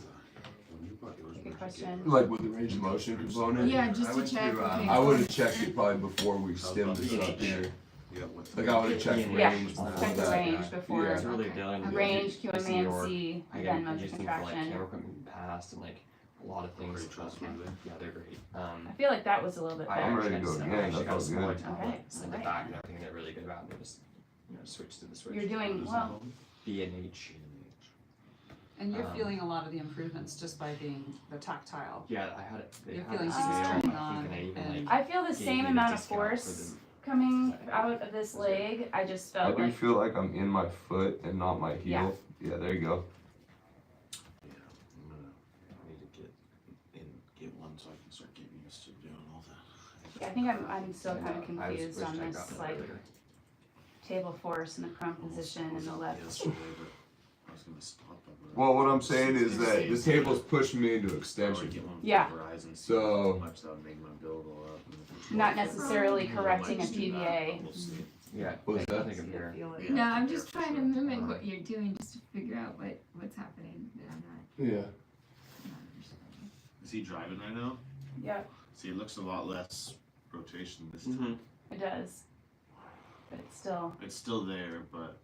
Speaker 3: Good question.
Speaker 1: like with the range of motion component.
Speaker 6: Yeah, just to check. Okay,
Speaker 1: I would have checked it probably before we stemmed this up here.
Speaker 2: Yeah, what's
Speaker 1: Like I would have checked
Speaker 3: Yeah,
Speaker 1: range before
Speaker 3: check the
Speaker 1: that.
Speaker 3: range before.
Speaker 1: Yeah.
Speaker 5: It's really
Speaker 6: Okay.
Speaker 5: dealing with
Speaker 3: Range,
Speaker 5: the
Speaker 3: QMAMC,
Speaker 5: I
Speaker 3: then
Speaker 5: get
Speaker 3: motor
Speaker 5: used them for like
Speaker 3: contraction.
Speaker 5: camera equipment in the past and like a lot of things.
Speaker 2: Pretty trustworthy.
Speaker 5: Yeah, they're great.
Speaker 3: I feel like that was a little bit
Speaker 5: I
Speaker 1: I'm
Speaker 3: better.
Speaker 1: ready to go
Speaker 5: actually,
Speaker 1: again.
Speaker 5: I actually
Speaker 1: That
Speaker 5: got a
Speaker 1: felt
Speaker 5: smaller
Speaker 1: good.
Speaker 5: tablet,
Speaker 3: Okay,
Speaker 5: sling it
Speaker 3: alright.
Speaker 5: back and everything. They're really good about it. They just switch to the switch.
Speaker 3: You're doing well.
Speaker 5: B&H.
Speaker 4: And you're
Speaker 5: Um,
Speaker 4: feeling a lot of the improvements just by being the tactile.
Speaker 5: Yeah, I had it. They
Speaker 4: You're
Speaker 5: had
Speaker 4: feeling
Speaker 5: a
Speaker 3: things
Speaker 5: sale,
Speaker 4: turning
Speaker 5: I
Speaker 4: on
Speaker 5: think, and I even
Speaker 4: and-
Speaker 5: like
Speaker 3: I feel the
Speaker 5: gave
Speaker 3: same
Speaker 5: me a
Speaker 3: amount of
Speaker 5: discount for
Speaker 3: force
Speaker 5: them.
Speaker 3: coming out of this leg. I just
Speaker 1: I
Speaker 3: felt
Speaker 1: do
Speaker 3: like
Speaker 1: feel like I'm in my foot and not my heel. Yeah, there you go.
Speaker 2: Yeah, I need to get one so I can start getting used to doing all that.
Speaker 3: I think I'm still kind of
Speaker 5: I was
Speaker 3: confused on
Speaker 5: wished I
Speaker 3: this
Speaker 5: got it
Speaker 3: like
Speaker 5: earlier.
Speaker 3: table force and the prone position and the left.
Speaker 2: Yesterday, but I was gonna stop at
Speaker 1: Well, what I'm saying is that the table's pushing me into extension.
Speaker 3: Yeah.
Speaker 1: So-
Speaker 2: How much that would make my bill go up.
Speaker 3: Not necessarily correcting a
Speaker 2: Might do that,
Speaker 3: PVA.
Speaker 2: but we'll see.
Speaker 5: Yeah,
Speaker 1: What's that?
Speaker 5: I think compare.
Speaker 2: Yeah,
Speaker 6: No, I'm
Speaker 2: compare
Speaker 6: just
Speaker 2: for
Speaker 6: trying to
Speaker 2: sure.
Speaker 6: mimic what you're doing just to figure out what's happening. That I'm
Speaker 1: Yeah.
Speaker 6: not understanding.
Speaker 2: Is he driving right now?
Speaker 3: Yeah,
Speaker 2: See, it looks a lot less rotation this
Speaker 5: Mm-hmm.
Speaker 2: time.
Speaker 3: it does. But it's still,
Speaker 2: It's still there, but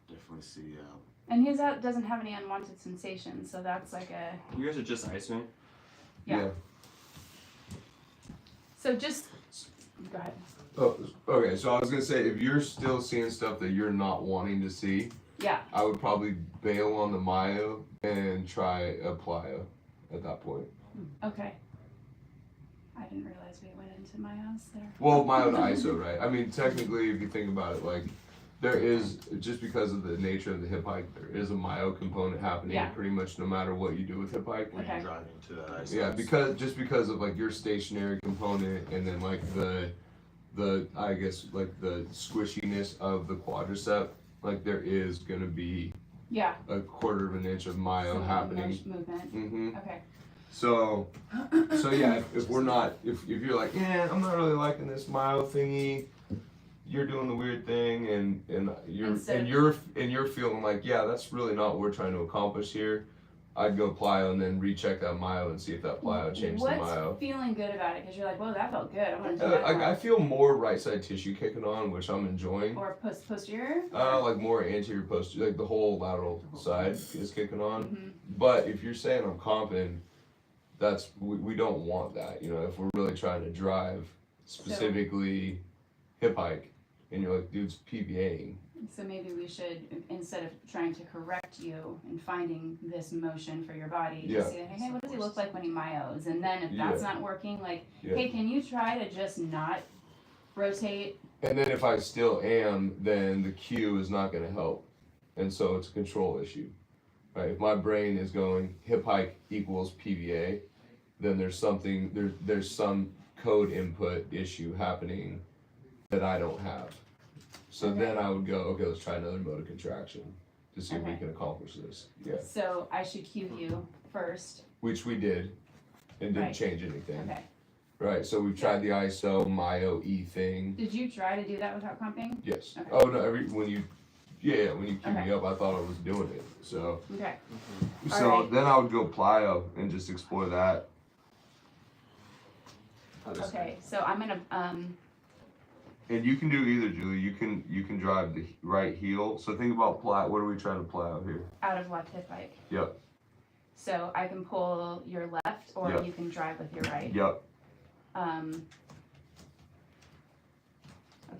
Speaker 2: definitely see.
Speaker 3: and his out doesn't have any unwanted sensations, so that's like a,
Speaker 5: You guys are just icing.
Speaker 3: Yeah. so just, go ahead.
Speaker 1: Oh, okay, so I was gonna say, if you're still seeing stuff that you're not wanting to see,
Speaker 3: Yeah,
Speaker 1: I would probably bail on the Myo and try a plyo at that point.
Speaker 3: okay. I didn't realize we went into my house there.
Speaker 1: Well, Myo to ISO, right? I mean, technically, if you think about it, like, there is, just because of the nature of the hip hike, there is a Myo component happening
Speaker 3: Yeah.
Speaker 1: pretty much no matter what you do with hip hike.
Speaker 2: When
Speaker 3: Okay.
Speaker 2: you're driving to that ice.
Speaker 1: Yeah, because of like your stationary component and then like the I guess like the squishiness of the quadricep, like there is gonna be
Speaker 3: Yeah.
Speaker 1: a quarter of an inch of myo
Speaker 3: some
Speaker 1: happening.
Speaker 3: Movement,
Speaker 1: Mm-hmm.
Speaker 3: okay.
Speaker 1: So yeah, if we're not, if you're like, yeah, I'm not really liking this myo thingy, you're doing the weird thing, and
Speaker 3: Instead
Speaker 1: you're feeling like, yeah, that's really not what we're trying to accomplish here. I'd go plyo and then recheck that myo and see if that plyo changed the myo.
Speaker 3: What's feeling good about it? Because you're like, whoa, that felt good. I'm gonna do that.
Speaker 1: I
Speaker 3: more.
Speaker 1: feel more right side tissue kicking on, which I'm enjoying.
Speaker 3: Or posterior?
Speaker 1: Like more anterior posterior, like the whole lateral side is kicking on.
Speaker 3: Mhm.
Speaker 1: But if you're saying I'm confident, we don't want that. You know, if we're really trying to drive specifically hip hike, and you're like, dude's PVAing.
Speaker 3: So maybe we should, instead of trying to correct you and finding this motion for your body,
Speaker 1: Yeah.
Speaker 3: just say, hey, what does he look like when he myos? And then if that's not working, like,
Speaker 1: Yeah.
Speaker 3: hey, can you try to just not rotate?
Speaker 1: And then if I still am, then the cue is not going to help, and so it's a control issue, right? If my brain is going hip hike equals PVA, then there's something there's some code input issue happening that I don't have. So
Speaker 3: Okay.
Speaker 1: then I would go, okay, let's try another mode of contraction to see if we
Speaker 3: Okay.
Speaker 1: can accomplish this. Yeah,
Speaker 3: So I should cue you first.
Speaker 1: which we did, and didn't
Speaker 3: Right.
Speaker 1: change anything.
Speaker 3: Okay.
Speaker 1: Right. So we've tried the ISO Myo E thing.
Speaker 3: Did you try to do that without comping?
Speaker 1: Yes.
Speaker 3: Okay.
Speaker 1: Oh no. When you cue me
Speaker 3: Okay.
Speaker 1: up, I thought I was doing it. So
Speaker 3: Okay.
Speaker 1: so
Speaker 3: Alright.
Speaker 1: then I would go plyo and just explore that.
Speaker 3: Okay. So I'm gonna
Speaker 1: And you can do either, Julie. You can drive the right heel. So think about plow. What are we trying to plow here?
Speaker 3: out of left hip hike.
Speaker 1: Yep.
Speaker 3: So I can pull your left, or
Speaker 1: Yep.
Speaker 3: you can drive with your right.
Speaker 1: Yep.
Speaker 3: Okay,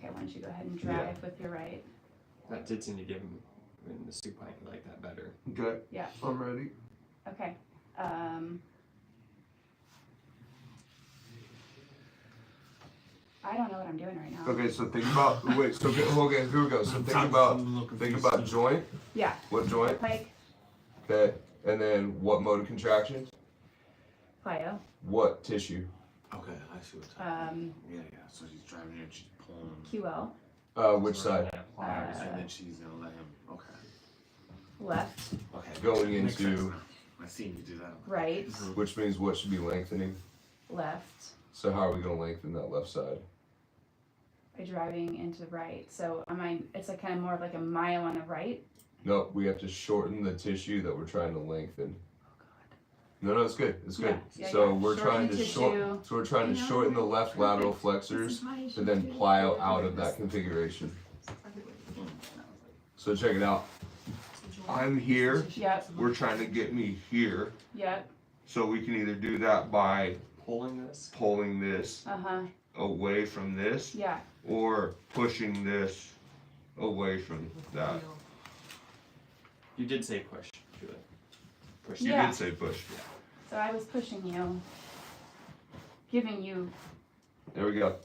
Speaker 3: why don't you go ahead and drive with your right?
Speaker 5: That did seem to give him in the supine like that better.
Speaker 1: Okay.
Speaker 3: Yeah.
Speaker 1: I'm ready.
Speaker 3: Okay. I don't know what I'm doing right now.
Speaker 1: Okay. So think about. Wait. So okay. Here we go. So think about joint.
Speaker 3: Yeah.
Speaker 1: What joint?
Speaker 3: Hip hike,
Speaker 1: Okay. And then what mode of contraction?
Speaker 3: plyo.
Speaker 1: What tissue?
Speaker 2: Okay, I see what's happening.
Speaker 3: Um,
Speaker 2: Yeah. So she's driving here and she's pulling.
Speaker 3: QL,
Speaker 1: Which side?
Speaker 2: And then she's gonna let him. Okay.
Speaker 3: left,
Speaker 2: Okay.
Speaker 1: Going
Speaker 2: Makes sense
Speaker 1: into-
Speaker 2: now. I seen you do that.
Speaker 3: right,
Speaker 1: Which means what should be lengthening.
Speaker 3: left,
Speaker 1: So how are we gonna lengthen that left side?
Speaker 3: by driving into right. So it's like kind of more of like a myo on the right.
Speaker 1: Nope, we have to shorten the tissue that we're trying to lengthen. No, it's good. It's good.
Speaker 3: Yeah, yeah,
Speaker 1: So
Speaker 3: yeah.
Speaker 1: we're trying to
Speaker 3: Shorten
Speaker 1: shorten the left lateral flexors, and then plyo out of that configuration. So check it out. I'm here.
Speaker 3: Yep,
Speaker 1: We're trying to get me here.
Speaker 3: yep,
Speaker 1: So we can either do that by
Speaker 5: Pulling this.
Speaker 1: pulling this
Speaker 3: uh-huh,
Speaker 1: away from this,
Speaker 3: yeah,
Speaker 1: or pushing this away from that.
Speaker 5: You did say push. Julie. Push.
Speaker 1: You
Speaker 3: Yeah.
Speaker 1: did say push.
Speaker 3: so I was pushing you, giving you,
Speaker 1: There we go.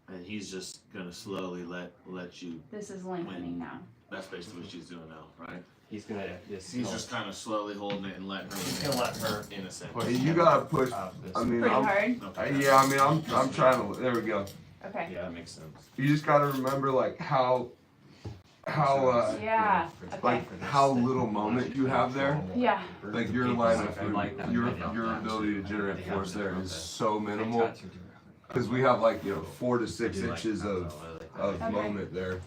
Speaker 2: And he's just gonna slowly let you.
Speaker 3: this is lengthening now.
Speaker 2: That's basically what she's doing now, right?
Speaker 5: He's gonna just.
Speaker 2: He's just kind of slowly holding it and letting her.
Speaker 5: He's gonna let her
Speaker 2: in a sense.
Speaker 5: push.
Speaker 1: Hey, you gotta push.
Speaker 5: This.
Speaker 1: I mean,
Speaker 3: Pretty
Speaker 1: I'm,
Speaker 3: hard,
Speaker 2: Okay.
Speaker 1: yeah. I mean, I'm trying to. There we go.
Speaker 3: okay,
Speaker 2: Yeah, that makes sense.
Speaker 1: You just gotta remember like how
Speaker 3: yeah, okay,
Speaker 1: like how little moment you have there.
Speaker 3: yeah,
Speaker 1: Like your line of your ability to generate force there is so minimal because we have like 4 to 6 inches of
Speaker 3: Okay.
Speaker 1: moment there.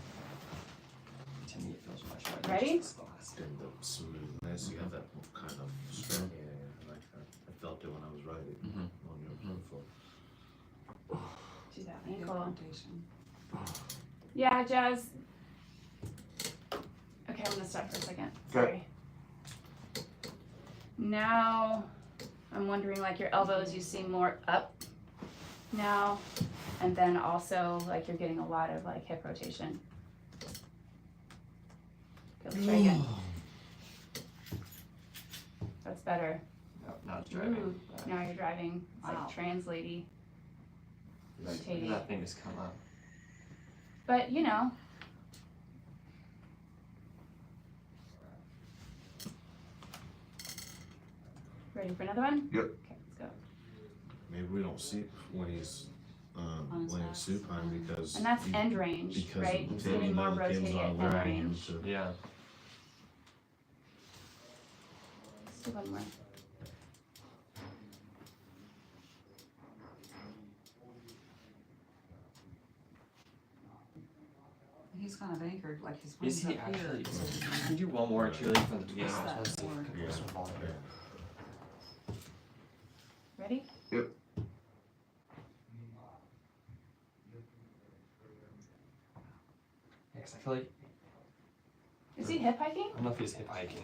Speaker 5: To me, it feels much better.
Speaker 3: Ready?
Speaker 5: Just the last
Speaker 2: And the smoothness, you have that kind of strength. Yeah, like that. I felt it when I was riding on your foot.
Speaker 3: do that ankle. Yeah, Jazz. Okay, I'm gonna stop for a second, sorry. Now, I'm wondering like your elbows, you seem more up now, and then also like you're getting a lot of like hip rotation. Okay, let's try again. That's better.
Speaker 5: Now it's driving.
Speaker 3: Ooh, now you're driving, it's
Speaker 4: Wow.
Speaker 3: like translating, rotating.
Speaker 5: That thing just come up.
Speaker 3: But you know. Ready for another one?
Speaker 1: Yep.
Speaker 3: Okay, let's go.
Speaker 2: Maybe we don't see when he's
Speaker 4: On his
Speaker 2: laying
Speaker 4: last,
Speaker 2: supine because.
Speaker 3: And that's
Speaker 2: he-
Speaker 3: end range,
Speaker 2: because
Speaker 3: right? He's getting more rotating at end range.
Speaker 5: Yeah.
Speaker 3: Let's do one more.
Speaker 4: He's kind of anchored, like his
Speaker 5: Is
Speaker 4: wings
Speaker 5: he
Speaker 4: up here.
Speaker 5: actually? Can you do one more, Julie, from the beginning?
Speaker 4: Just that
Speaker 5: Let's see.
Speaker 4: forward.
Speaker 2: Yeah.
Speaker 5: Some volume.
Speaker 3: Ready?
Speaker 1: Yep.
Speaker 5: Yeah, 'cause I feel like
Speaker 3: Is he hip hiking?
Speaker 5: I don't know if he's hip hiking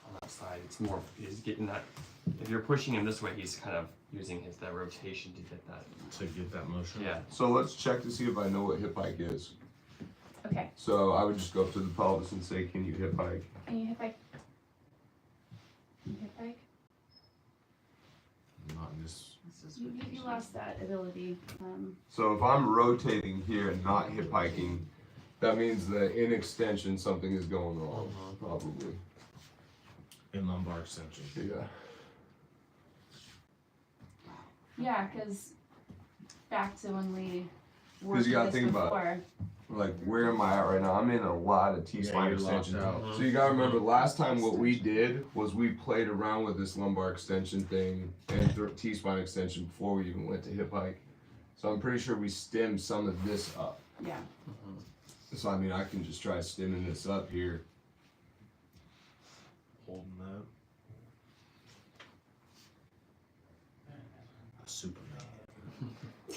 Speaker 5: on that side. It's more he's getting that. If you're pushing him this way, he's kind of using that rotation to get that.
Speaker 2: To get that motion.
Speaker 5: Yeah.
Speaker 1: So let's check to see if I know what hip hike is.
Speaker 3: Okay.
Speaker 1: So I would just go up to the pelvis and say, "Can you hip hike?"
Speaker 3: Can you hip hike? Can you hip hike?
Speaker 2: Not in this.
Speaker 4: This is
Speaker 3: You
Speaker 4: rotation.
Speaker 3: lost that ability.
Speaker 1: So if I'm rotating here and not hip hiking, that means that in extension something is going wrong, probably.
Speaker 2: In lumbar extension.
Speaker 1: Yeah.
Speaker 3: Yeah, because back to when we worked
Speaker 1: you gotta
Speaker 3: this
Speaker 1: think about
Speaker 3: before.
Speaker 1: Like, where am I at right now? I'm in a lot of T-spine
Speaker 2: you're locked
Speaker 1: extension.
Speaker 2: out.
Speaker 1: So you gotta remember, last time what we did was we played around with this lumbar extension thing and T-spine extension before we even went to hip hike. So I'm pretty sure we stemmed some of this up.
Speaker 3: Yeah.
Speaker 1: So I mean, I can just try stemming this up here.
Speaker 2: Holding that. Superman.
Speaker 3: It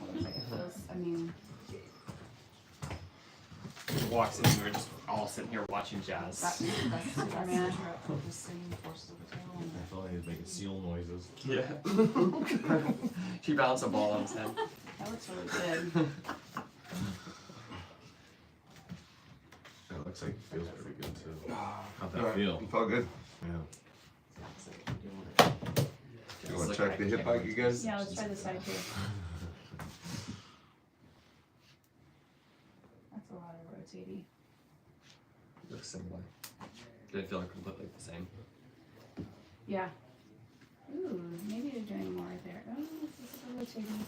Speaker 3: looks like it feels, I mean,
Speaker 5: He walks in and we're just all sitting here watching jazz.
Speaker 4: That's
Speaker 3: Superman.
Speaker 4: the same forces of the tail.
Speaker 2: I felt like he was making seal noises.
Speaker 5: Yeah. She bounced a ball on his head.
Speaker 3: that looks really good.
Speaker 2: It looks like it feels pretty good too. How'd that
Speaker 1: Alright,
Speaker 2: feel?
Speaker 1: it felt good.
Speaker 2: Yeah.
Speaker 1: You wanna check the hip hike again?
Speaker 3: Yeah, let's try this side too. That's a lot of rotating.
Speaker 5: Looks similar. They feel completely the same.
Speaker 3: Yeah. Ooh, maybe they're doing more there. Oh, this is a rotating.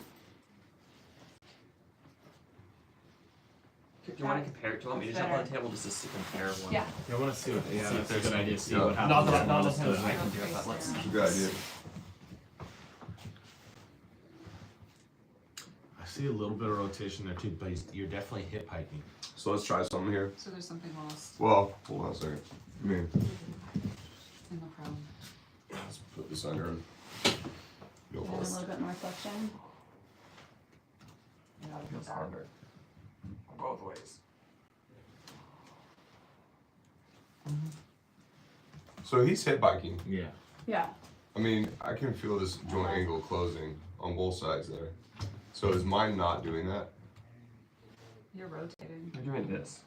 Speaker 5: Do you want to compare it? Do you want me to jump on the table just to compare one?
Speaker 3: Yeah.
Speaker 2: I want to see what. Yeah,
Speaker 5: See if
Speaker 2: that's a
Speaker 5: there's
Speaker 2: good
Speaker 5: any-
Speaker 2: idea. See
Speaker 1: Yeah.
Speaker 2: what happens.
Speaker 5: Not
Speaker 2: when
Speaker 5: that
Speaker 2: one is
Speaker 5: I
Speaker 2: good.
Speaker 5: can do it, but let's.
Speaker 1: It's a good idea.
Speaker 2: I see a little bit of rotation there too, but you're definitely hip hiking.
Speaker 1: So let's try something here.
Speaker 4: So there's something lost
Speaker 1: Well, hold on a second. I mean,
Speaker 4: in the crowd.
Speaker 1: put this under him. Go
Speaker 3: And
Speaker 1: for
Speaker 3: a
Speaker 1: it.
Speaker 3: little bit more flexion.
Speaker 5: Yeah, it feels harder. Both ways.
Speaker 1: So he's hip biking.
Speaker 2: Yeah.
Speaker 3: Yeah.
Speaker 1: I mean, I can feel this joint angle closing on both sides there. So is mine not doing that?
Speaker 4: You're rotating.
Speaker 5: You're doing this.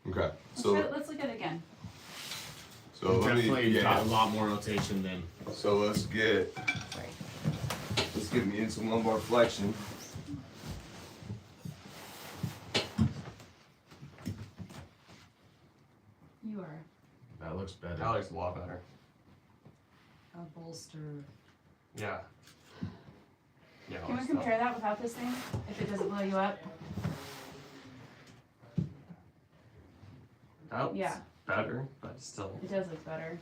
Speaker 1: Okay.
Speaker 3: Let's look at it again.
Speaker 1: So let
Speaker 2: Definitely
Speaker 1: me
Speaker 2: got a lot more rotation than.
Speaker 1: So let's get me in some lumbar flexion.
Speaker 3: You are.
Speaker 2: That looks better.
Speaker 5: That looks a lot better.
Speaker 4: A bolster.
Speaker 5: Yeah. Yeah.
Speaker 3: Can we compare that without this thing? If it doesn't blow you up?
Speaker 5: That's
Speaker 3: Yeah.
Speaker 5: better, but still.
Speaker 3: It does look better.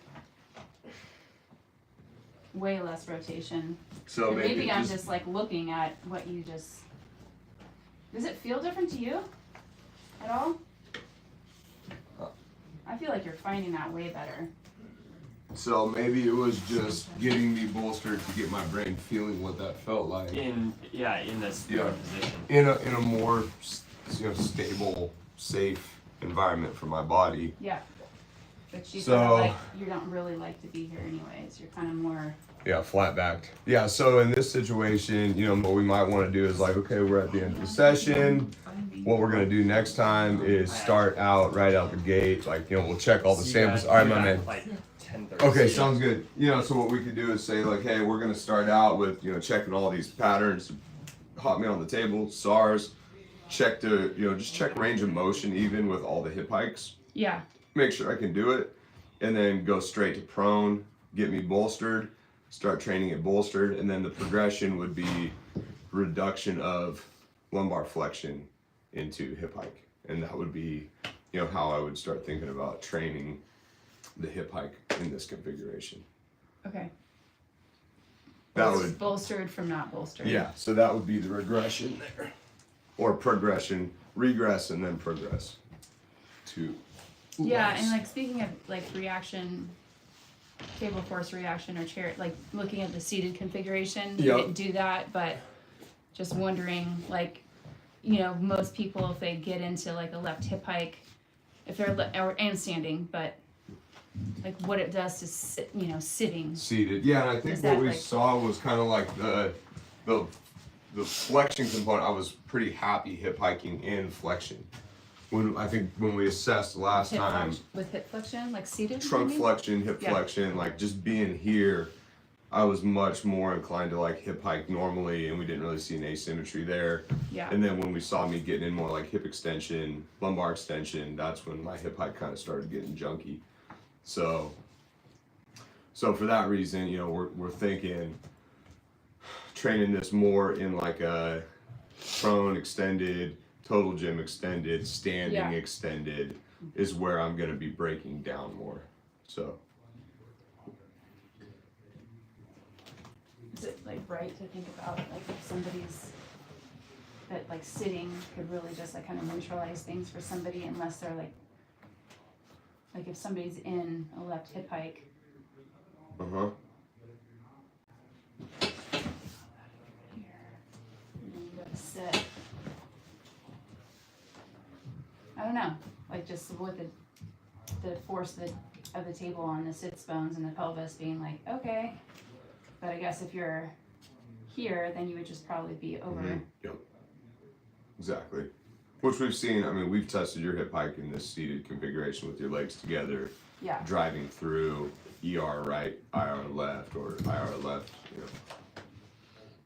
Speaker 3: Way less rotation.
Speaker 1: So
Speaker 3: And
Speaker 1: maybe,
Speaker 3: maybe I'm just like looking at what you just. Does it feel different to you? At all? I feel like you're finding that way better.
Speaker 1: So maybe it was just getting me bolstered to get my brain feeling what that felt like
Speaker 5: In this
Speaker 1: Yeah.
Speaker 5: position.
Speaker 1: in a more stable, safe environment for my body.
Speaker 3: Yeah. But you
Speaker 1: So-
Speaker 3: you don't really like to be here anyways. You're kind of more.
Speaker 1: Yeah, flat backed. Yeah, so in this situation, what we might want to do is like, okay, we're at the end of the session. What we're gonna do next time is start out right out the gate. Like, we'll check all the samples. All right, my man.
Speaker 5: Like 10:30.
Speaker 1: Okay, sounds good. So what we could do is say like, hey, we're gonna start out with checking all these patterns, hot meal on the table, SARS, check just check range of motion even with all the hip hikes.
Speaker 3: Yeah.
Speaker 1: Make sure I can do it, and then go straight to prone, get me bolstered, start training it bolstered, and then the progression would be reduction of lumbar flexion into hip hike, and that would be how I would start thinking about training the hip hike in this configuration.
Speaker 3: Okay.
Speaker 1: That
Speaker 3: It's
Speaker 1: would
Speaker 3: bolstered from not bolstered.
Speaker 1: Yeah, so that would be the regression there. Or progression, regress and then progress to.
Speaker 3: Yeah, and like speaking of like reaction, table force reaction or chair, like looking at the seated configuration, you
Speaker 1: Yep.
Speaker 3: didn't do that, but just wondering, like, most people if they get into like a left hip hike, if they're and standing, but like what it does to sit, sitting.
Speaker 1: Seated, yeah, and I think
Speaker 3: Is
Speaker 1: what
Speaker 3: that
Speaker 1: we
Speaker 3: like-
Speaker 1: saw was kind of like the flexion component. I was pretty happy hip hiking and flexion. When we assessed last
Speaker 3: Hip
Speaker 1: time,
Speaker 3: with hip flexion, like seated. you
Speaker 1: trunk
Speaker 3: mean?
Speaker 1: flexion, hip
Speaker 3: Yeah.
Speaker 1: flexion, like just being here, I was much more inclined to like hip hike normally, and we didn't really see an asymmetry there.
Speaker 3: Yeah.
Speaker 1: And then when we saw me getting in more like hip extension, lumbar extension, that's when my hip hike kind of started getting junky. So for that reason, we're thinking training this more in like a prone extended, total gym extended, standing
Speaker 3: Yeah.
Speaker 1: extended is where I'm gonna be breaking down more. So
Speaker 3: Is it like right to think about like if somebody's that like sitting could really just like kind of neutralize things for somebody unless they're like if somebody's in a left hip hike.
Speaker 1: uh-huh.
Speaker 3: Here. And then you go to sit. I don't know, like just with the force of the table on the sits bones and the pelvis being like, okay. But I guess if you're here, then you would just probably be over.
Speaker 1: Mhm. Yep. Exactly. Which we've seen, we've tested your hip hike in this seated configuration with your legs together,
Speaker 3: Yeah.
Speaker 1: driving through ER right, IR left, or IR left,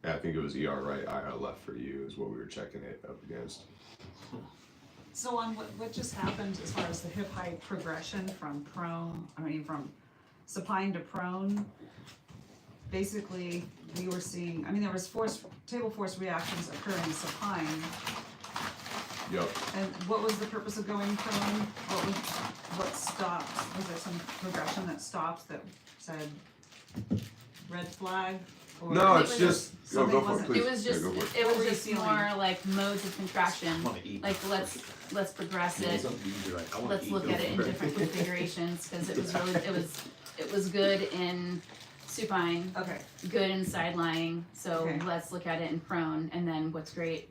Speaker 1: Yeah, I think it was ER right, IR left for you is what we were checking it up against.
Speaker 4: So on what just happened as far as the hip height progression from from supine to prone, basically we were seeing, there was table force reactions occurring supine.
Speaker 1: Yep.
Speaker 4: And what was the purpose of going prone? What stopped? Was there some progression that stopped that said red flag? Or
Speaker 1: No,
Speaker 3: It
Speaker 1: it's
Speaker 3: was
Speaker 1: just,
Speaker 4: something
Speaker 1: go for it,
Speaker 4: wasn't-
Speaker 1: please.
Speaker 3: It was
Speaker 1: Yeah,
Speaker 3: just
Speaker 1: go for it.
Speaker 3: it
Speaker 4: What
Speaker 3: was
Speaker 4: were you
Speaker 3: just
Speaker 4: feeling?
Speaker 3: more like modes of contraction.
Speaker 2: wanna eat.
Speaker 3: Like let's progress it.
Speaker 2: Let's
Speaker 3: Let's look at it in different configurations because it was good in supine,
Speaker 4: Okay,
Speaker 3: good in side lying, so
Speaker 4: Okay.
Speaker 3: let's look at it in prone. And then what's great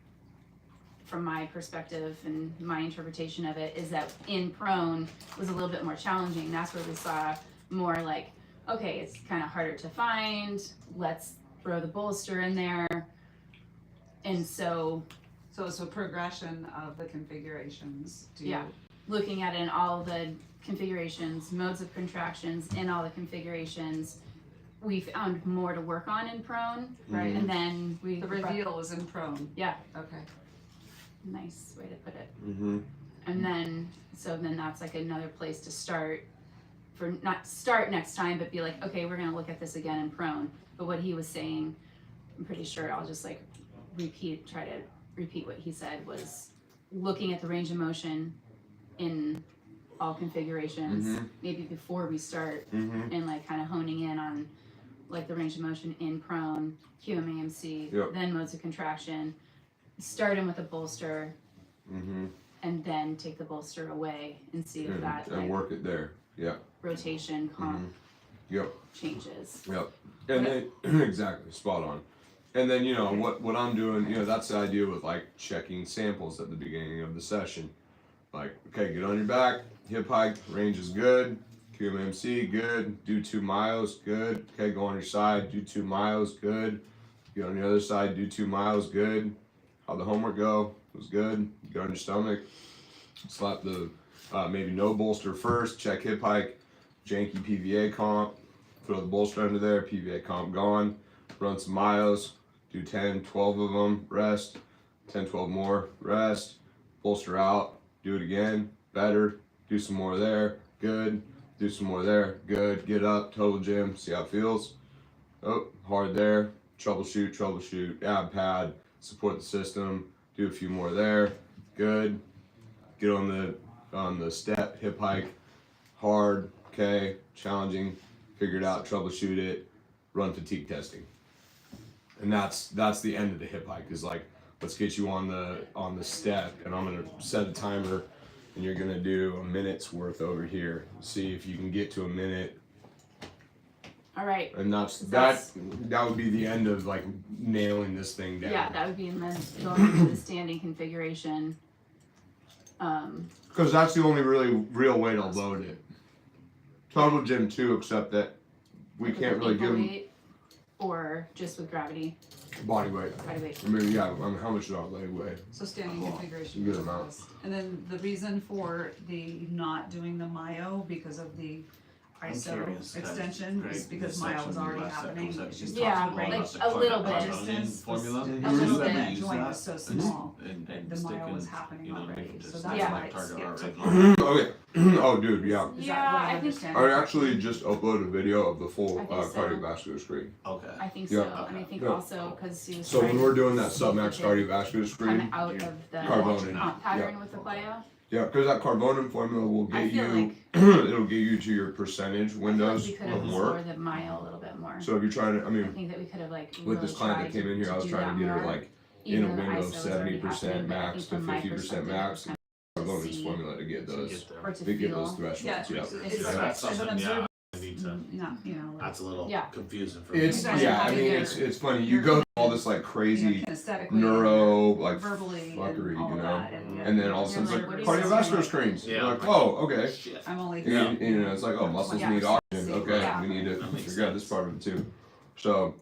Speaker 3: from my perspective and my interpretation of it is that in prone was a little bit more challenging. That's where we saw more like, okay, it's kind of harder to find, let's throw the bolster in there. And so
Speaker 4: so it's a progression of the configurations.
Speaker 3: Yeah. looking at it in all the configurations, modes of contractions in all the configurations, we found more to work on in prone.
Speaker 4: Right.
Speaker 3: And then we
Speaker 4: The reveal is in prone.
Speaker 3: Yeah.
Speaker 4: Okay.
Speaker 3: Nice way to put it.
Speaker 1: Mm-hmm.
Speaker 3: And then that's like another place to start, for not start next time, but be like, okay, we're gonna look at this again in prone. But what he was saying, I'm pretty sure I'll just like try to repeat what he said, was looking at the range of motion in all configurations, maybe before we start, and like kind of honing in on like the range of motion in prone, QMAMC,
Speaker 1: Yep.
Speaker 3: then modes of contraction, starting with a bolster, and then take the bolster away and see if that
Speaker 1: and
Speaker 3: like
Speaker 1: work it there. Yeah.
Speaker 3: rotation comp
Speaker 1: Yep.
Speaker 3: changes.
Speaker 1: Yep. And then exactly, spot on. And then what I'm doing, that's the idea with like checking samples at the beginning of the session. Like, okay, get on your back, hip hike, range is good, QMMC good, do 2 miles, good. Okay, go on your side, do 2 miles, good. Get on the other side, do 2 miles, good. How'd the homework go? It was good. Get on your stomach, slap the maybe no bolster first, check hip hike, janky PVA comp, throw the bolster under there, PVA comp gone, run some miles, do 10, 12 of them, rest, 10, 12 more, rest, bolster out, do it again, better, do some more there, good, do some more there, good, get up, total gym, see how it feels. Oh, hard there, troubleshoot, ab pad, support the system, do a few more there, good, get on the step, hip hike, hard, okay, challenging, figure it out, troubleshoot it, run fatigue testing. And that's the end of the hip hike, is like, let's get you on the step, and I'm gonna set a timer, and you're gonna do a minute's worth over here. See if you can get to a minute,
Speaker 3: All right.
Speaker 1: and that would be the end of like nailing this thing down.
Speaker 3: Yeah, that would be in the going into the standing configuration.
Speaker 1: Because that's the only really real way to load it. Total gym too, except that we
Speaker 3: with
Speaker 1: can't
Speaker 3: an
Speaker 1: really
Speaker 3: ankle
Speaker 1: give them
Speaker 3: weight, or just with gravity,
Speaker 1: body weight.
Speaker 3: body weight.
Speaker 1: I mean, yeah, how much is our leg weigh?
Speaker 4: So standing configuration.
Speaker 1: Good
Speaker 4: goes
Speaker 1: amount.
Speaker 4: first. And then the reason for the not doing the myo because of the ISO
Speaker 2: curious,
Speaker 4: extension
Speaker 2: right,
Speaker 4: is because
Speaker 2: the
Speaker 4: myo
Speaker 2: section
Speaker 4: was
Speaker 2: in the
Speaker 4: already
Speaker 2: last
Speaker 4: happening.
Speaker 2: section
Speaker 4: It just
Speaker 2: talks
Speaker 3: Yeah,
Speaker 4: talks
Speaker 2: about
Speaker 3: like
Speaker 4: the
Speaker 2: the
Speaker 3: a little bit.
Speaker 2: Carbonian formula.
Speaker 4: distance
Speaker 3: A little
Speaker 4: was-
Speaker 3: bit.
Speaker 4: that joint was so small.
Speaker 2: And
Speaker 4: The
Speaker 2: stick
Speaker 4: myo
Speaker 2: in,
Speaker 4: was happening already,
Speaker 2: make
Speaker 4: so
Speaker 2: just
Speaker 4: that's
Speaker 3: Yeah.
Speaker 4: why
Speaker 2: like
Speaker 4: it
Speaker 2: target
Speaker 4: skipped.
Speaker 2: heart rate.
Speaker 1: Okay. Oh, dude, yeah.
Speaker 4: Is
Speaker 3: Yeah,
Speaker 4: that what
Speaker 3: I think-
Speaker 4: understand?
Speaker 1: I actually just uploaded a video of the full
Speaker 3: I think so.
Speaker 1: cardiovascular screen.
Speaker 2: Okay.
Speaker 3: I think
Speaker 1: Yeah.
Speaker 3: so, and I think
Speaker 1: Yeah.
Speaker 3: also because he was
Speaker 1: So when
Speaker 3: trying
Speaker 1: we're
Speaker 3: to
Speaker 1: doing that
Speaker 3: see
Speaker 1: submax
Speaker 3: if it
Speaker 1: cardiovascular
Speaker 3: come
Speaker 1: screen,
Speaker 3: out of the
Speaker 1: Carbonate.
Speaker 3: comp pattern with the plyo.
Speaker 1: yeah, because that carbonate formula will
Speaker 3: I
Speaker 1: get
Speaker 3: feel
Speaker 1: you, it'll get you to your percentage windows
Speaker 3: I feel like we could have
Speaker 1: of work.
Speaker 3: explored the myo a little bit more.
Speaker 1: So if you're trying to, I
Speaker 3: I
Speaker 1: mean,
Speaker 3: think that we could have like
Speaker 1: with
Speaker 3: really
Speaker 1: this client that
Speaker 3: tried
Speaker 1: came in here, I was
Speaker 3: do
Speaker 1: trying to
Speaker 3: that
Speaker 1: get her
Speaker 3: more,
Speaker 1: like
Speaker 3: even
Speaker 1: in a
Speaker 3: though the
Speaker 1: window
Speaker 3: ISO
Speaker 1: of
Speaker 3: was already
Speaker 1: 70%
Speaker 3: happening, but I
Speaker 1: max
Speaker 3: think
Speaker 1: to
Speaker 3: from my
Speaker 1: 50%
Speaker 3: perspective,
Speaker 1: max.
Speaker 3: it was
Speaker 1: Carbonate
Speaker 3: see-
Speaker 1: formula to get
Speaker 2: To
Speaker 1: those,
Speaker 2: get there.
Speaker 3: or to
Speaker 1: to get
Speaker 3: feel.
Speaker 1: those thresholds.
Speaker 4: Yeah,
Speaker 1: Yeah.
Speaker 4: it's
Speaker 3: It's
Speaker 4: like,
Speaker 2: That's
Speaker 4: as an
Speaker 2: something,
Speaker 4: observer,
Speaker 2: I need to,
Speaker 4: not, like.
Speaker 2: that's a little
Speaker 3: Yeah.
Speaker 2: confusing for
Speaker 1: It's
Speaker 2: me.
Speaker 4: guys are
Speaker 1: yeah. I
Speaker 4: having
Speaker 1: mean,
Speaker 4: your-
Speaker 1: it's funny. You go through all this like crazy
Speaker 4: kinesthetically,
Speaker 1: neuro like
Speaker 4: verbally,
Speaker 1: fuckery,
Speaker 4: and all
Speaker 1: you know?
Speaker 4: that, and,
Speaker 1: And then all of a
Speaker 3: You're
Speaker 1: sudden
Speaker 3: like,
Speaker 1: it's
Speaker 3: what
Speaker 1: like
Speaker 3: are you
Speaker 1: cardiovascular
Speaker 3: doing?
Speaker 1: screens.
Speaker 2: Yeah.
Speaker 1: You're like, oh, okay.
Speaker 2: Shit.
Speaker 4: I'm only.
Speaker 1: And, it's like, oh, muscles
Speaker 3: Yeah.
Speaker 1: need oxygen. Okay,
Speaker 3: Yeah.
Speaker 1: we need to
Speaker 2: That makes
Speaker 1: figure out this
Speaker 2: sense.
Speaker 1: part of it too. So,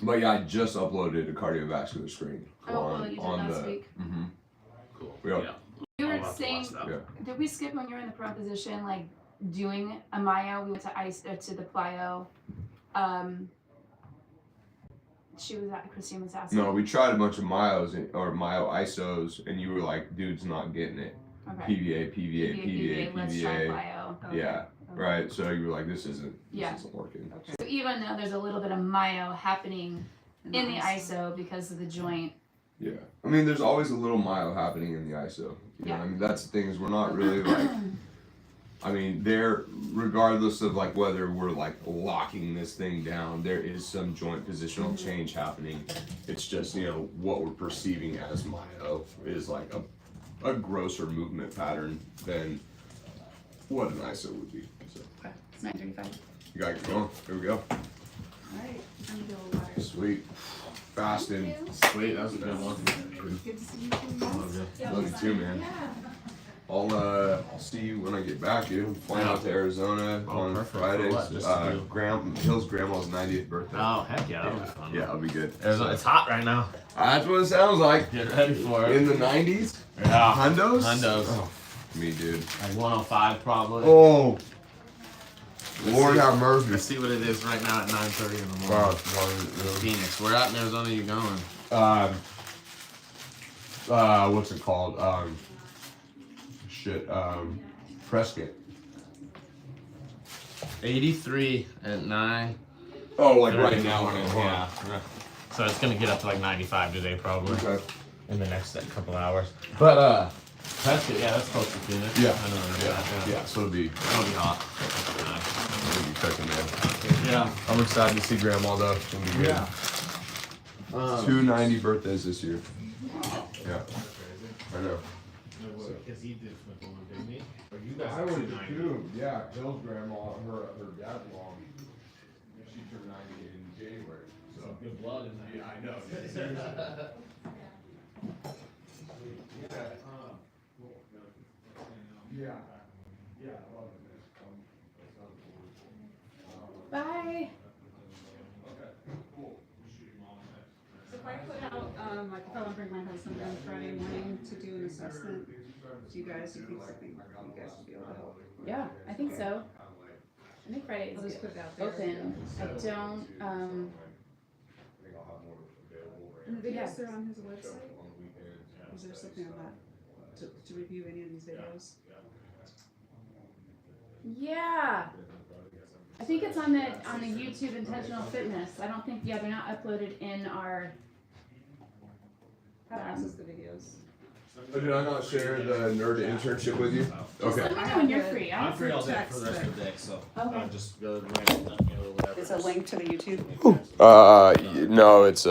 Speaker 1: but yeah, I just uploaded a cardiovascular screen
Speaker 3: Oh, well, you did last week.
Speaker 1: Mm-hmm.
Speaker 2: Cool.
Speaker 1: Yeah.
Speaker 3: You
Speaker 2: I'll
Speaker 3: were
Speaker 2: have to
Speaker 3: saying,
Speaker 2: watch that.
Speaker 1: Yeah.
Speaker 3: did we skip when you were in the prone position, like doing a myo? We went to the plyo. Christine was asking.
Speaker 1: No, we tried a bunch of or myo isos, and you were like, dude's not getting it.
Speaker 3: Okay.
Speaker 1: PVA.
Speaker 3: Let's try plyo.
Speaker 4: Okay.
Speaker 1: Yeah.
Speaker 3: Okay.
Speaker 1: Right. So you were like, this isn't
Speaker 3: Yeah.
Speaker 1: working.
Speaker 4: Okay.
Speaker 3: So even though there's a little bit of myo happening in the
Speaker 4: ISO.
Speaker 3: ISO because of the joint.
Speaker 1: Yeah. I mean, there's always a little myo happening in the ISO. You
Speaker 3: Yeah.
Speaker 1: know, I mean, that's the thing is we're not really like. I mean, there, regardless of like whether we're like locking this thing down, there is some joint positional change happening. It's just, what we're perceiving as myo is like a grosser movement pattern than what an ISO would be. So,
Speaker 3: Okay, it's 9:35.
Speaker 1: you gotta get going. Here we go.
Speaker 4: Alright, I'm gonna go water.
Speaker 1: Sweet. Fasting.
Speaker 2: Sweet, that was a good one.
Speaker 4: Good to see you too.
Speaker 2: Love you.
Speaker 1: Love you too, man. I'll see you when I get back, dude. I'm flying out to Arizona
Speaker 2: Oh,
Speaker 1: on
Speaker 2: perfect.
Speaker 1: Friday.
Speaker 2: For what? Just to do-
Speaker 1: Hill's grandma's 90th birthday.
Speaker 2: Oh, heck yeah, that'll be fun.
Speaker 1: Yeah, it'll be good.
Speaker 2: Arizona, it's hot right now.
Speaker 1: That's what it sounds like.
Speaker 2: Get ready for it.
Speaker 1: In the 90s?
Speaker 2: Yeah.
Speaker 1: Hundos?
Speaker 2: Hundos.
Speaker 1: Oh, me, dude.
Speaker 2: Like 105 probably.
Speaker 1: Oh,
Speaker 2: Let's
Speaker 1: Lord
Speaker 2: see.
Speaker 1: have mercy.
Speaker 2: Let's see what it is right now at 9:30 in the morning.
Speaker 1: Wow.
Speaker 2: Phoenix. Where out in Arizona are you going?
Speaker 1: What's it called? Prescott.
Speaker 2: 83 at 9.
Speaker 1: Oh, like
Speaker 2: 30
Speaker 1: right
Speaker 2: in the
Speaker 1: now.
Speaker 2: morning, yeah. So it's gonna get up to like 95 today probably
Speaker 1: Okay.
Speaker 2: in the next couple hours. But Prescott, yeah, that's close to Phoenix.
Speaker 1: Yeah.
Speaker 2: I know where
Speaker 1: Yeah.
Speaker 2: that,
Speaker 1: Yeah. So it'll be
Speaker 2: hot.
Speaker 1: cooking, man.
Speaker 2: Yeah.
Speaker 1: I'm excited to see Grandma though. It's gonna be good.
Speaker 2: Yeah.
Speaker 1: 290 birthdays this year. Yeah. I know.
Speaker 2: Because he did flip one, didn't he? Or you guys
Speaker 1: I went to too. Yeah, Hill's grandma, her dad's mom. She turned 90 in January. So
Speaker 2: good blood in there.
Speaker 1: yeah, I know. Yeah. Yeah, I love it, man. That sounds cool.
Speaker 3: Bye.
Speaker 1: Okay, cool.
Speaker 4: So if I put out, like if I wanna bring my husband in Friday morning to do an assessment, do you guys, do you think something, you guys would be able to help?
Speaker 3: Yeah, I think so. I think Friday
Speaker 4: I'll
Speaker 3: is
Speaker 4: just put it out there.
Speaker 3: open. I don't,
Speaker 1: I think I'll have more available.
Speaker 4: And the
Speaker 3: Yeah.
Speaker 4: videos are on his website?
Speaker 1: On the weekends.
Speaker 4: Is there something on that to review any of these videos?
Speaker 3: yeah. I think it's on the YouTube Intentional Fitness. I don't think, they're not uploaded in our,
Speaker 4: How to access the videos?
Speaker 1: Did I not share the nerd internship with you? Okay.
Speaker 3: let me know when you're free.
Speaker 2: I'm free all day
Speaker 4: text,
Speaker 2: for the rest
Speaker 4: but-
Speaker 2: of the day, so
Speaker 3: Okay.
Speaker 2: just go ahead and whatever.
Speaker 4: It's a link to the YouTube.
Speaker 1: No, it's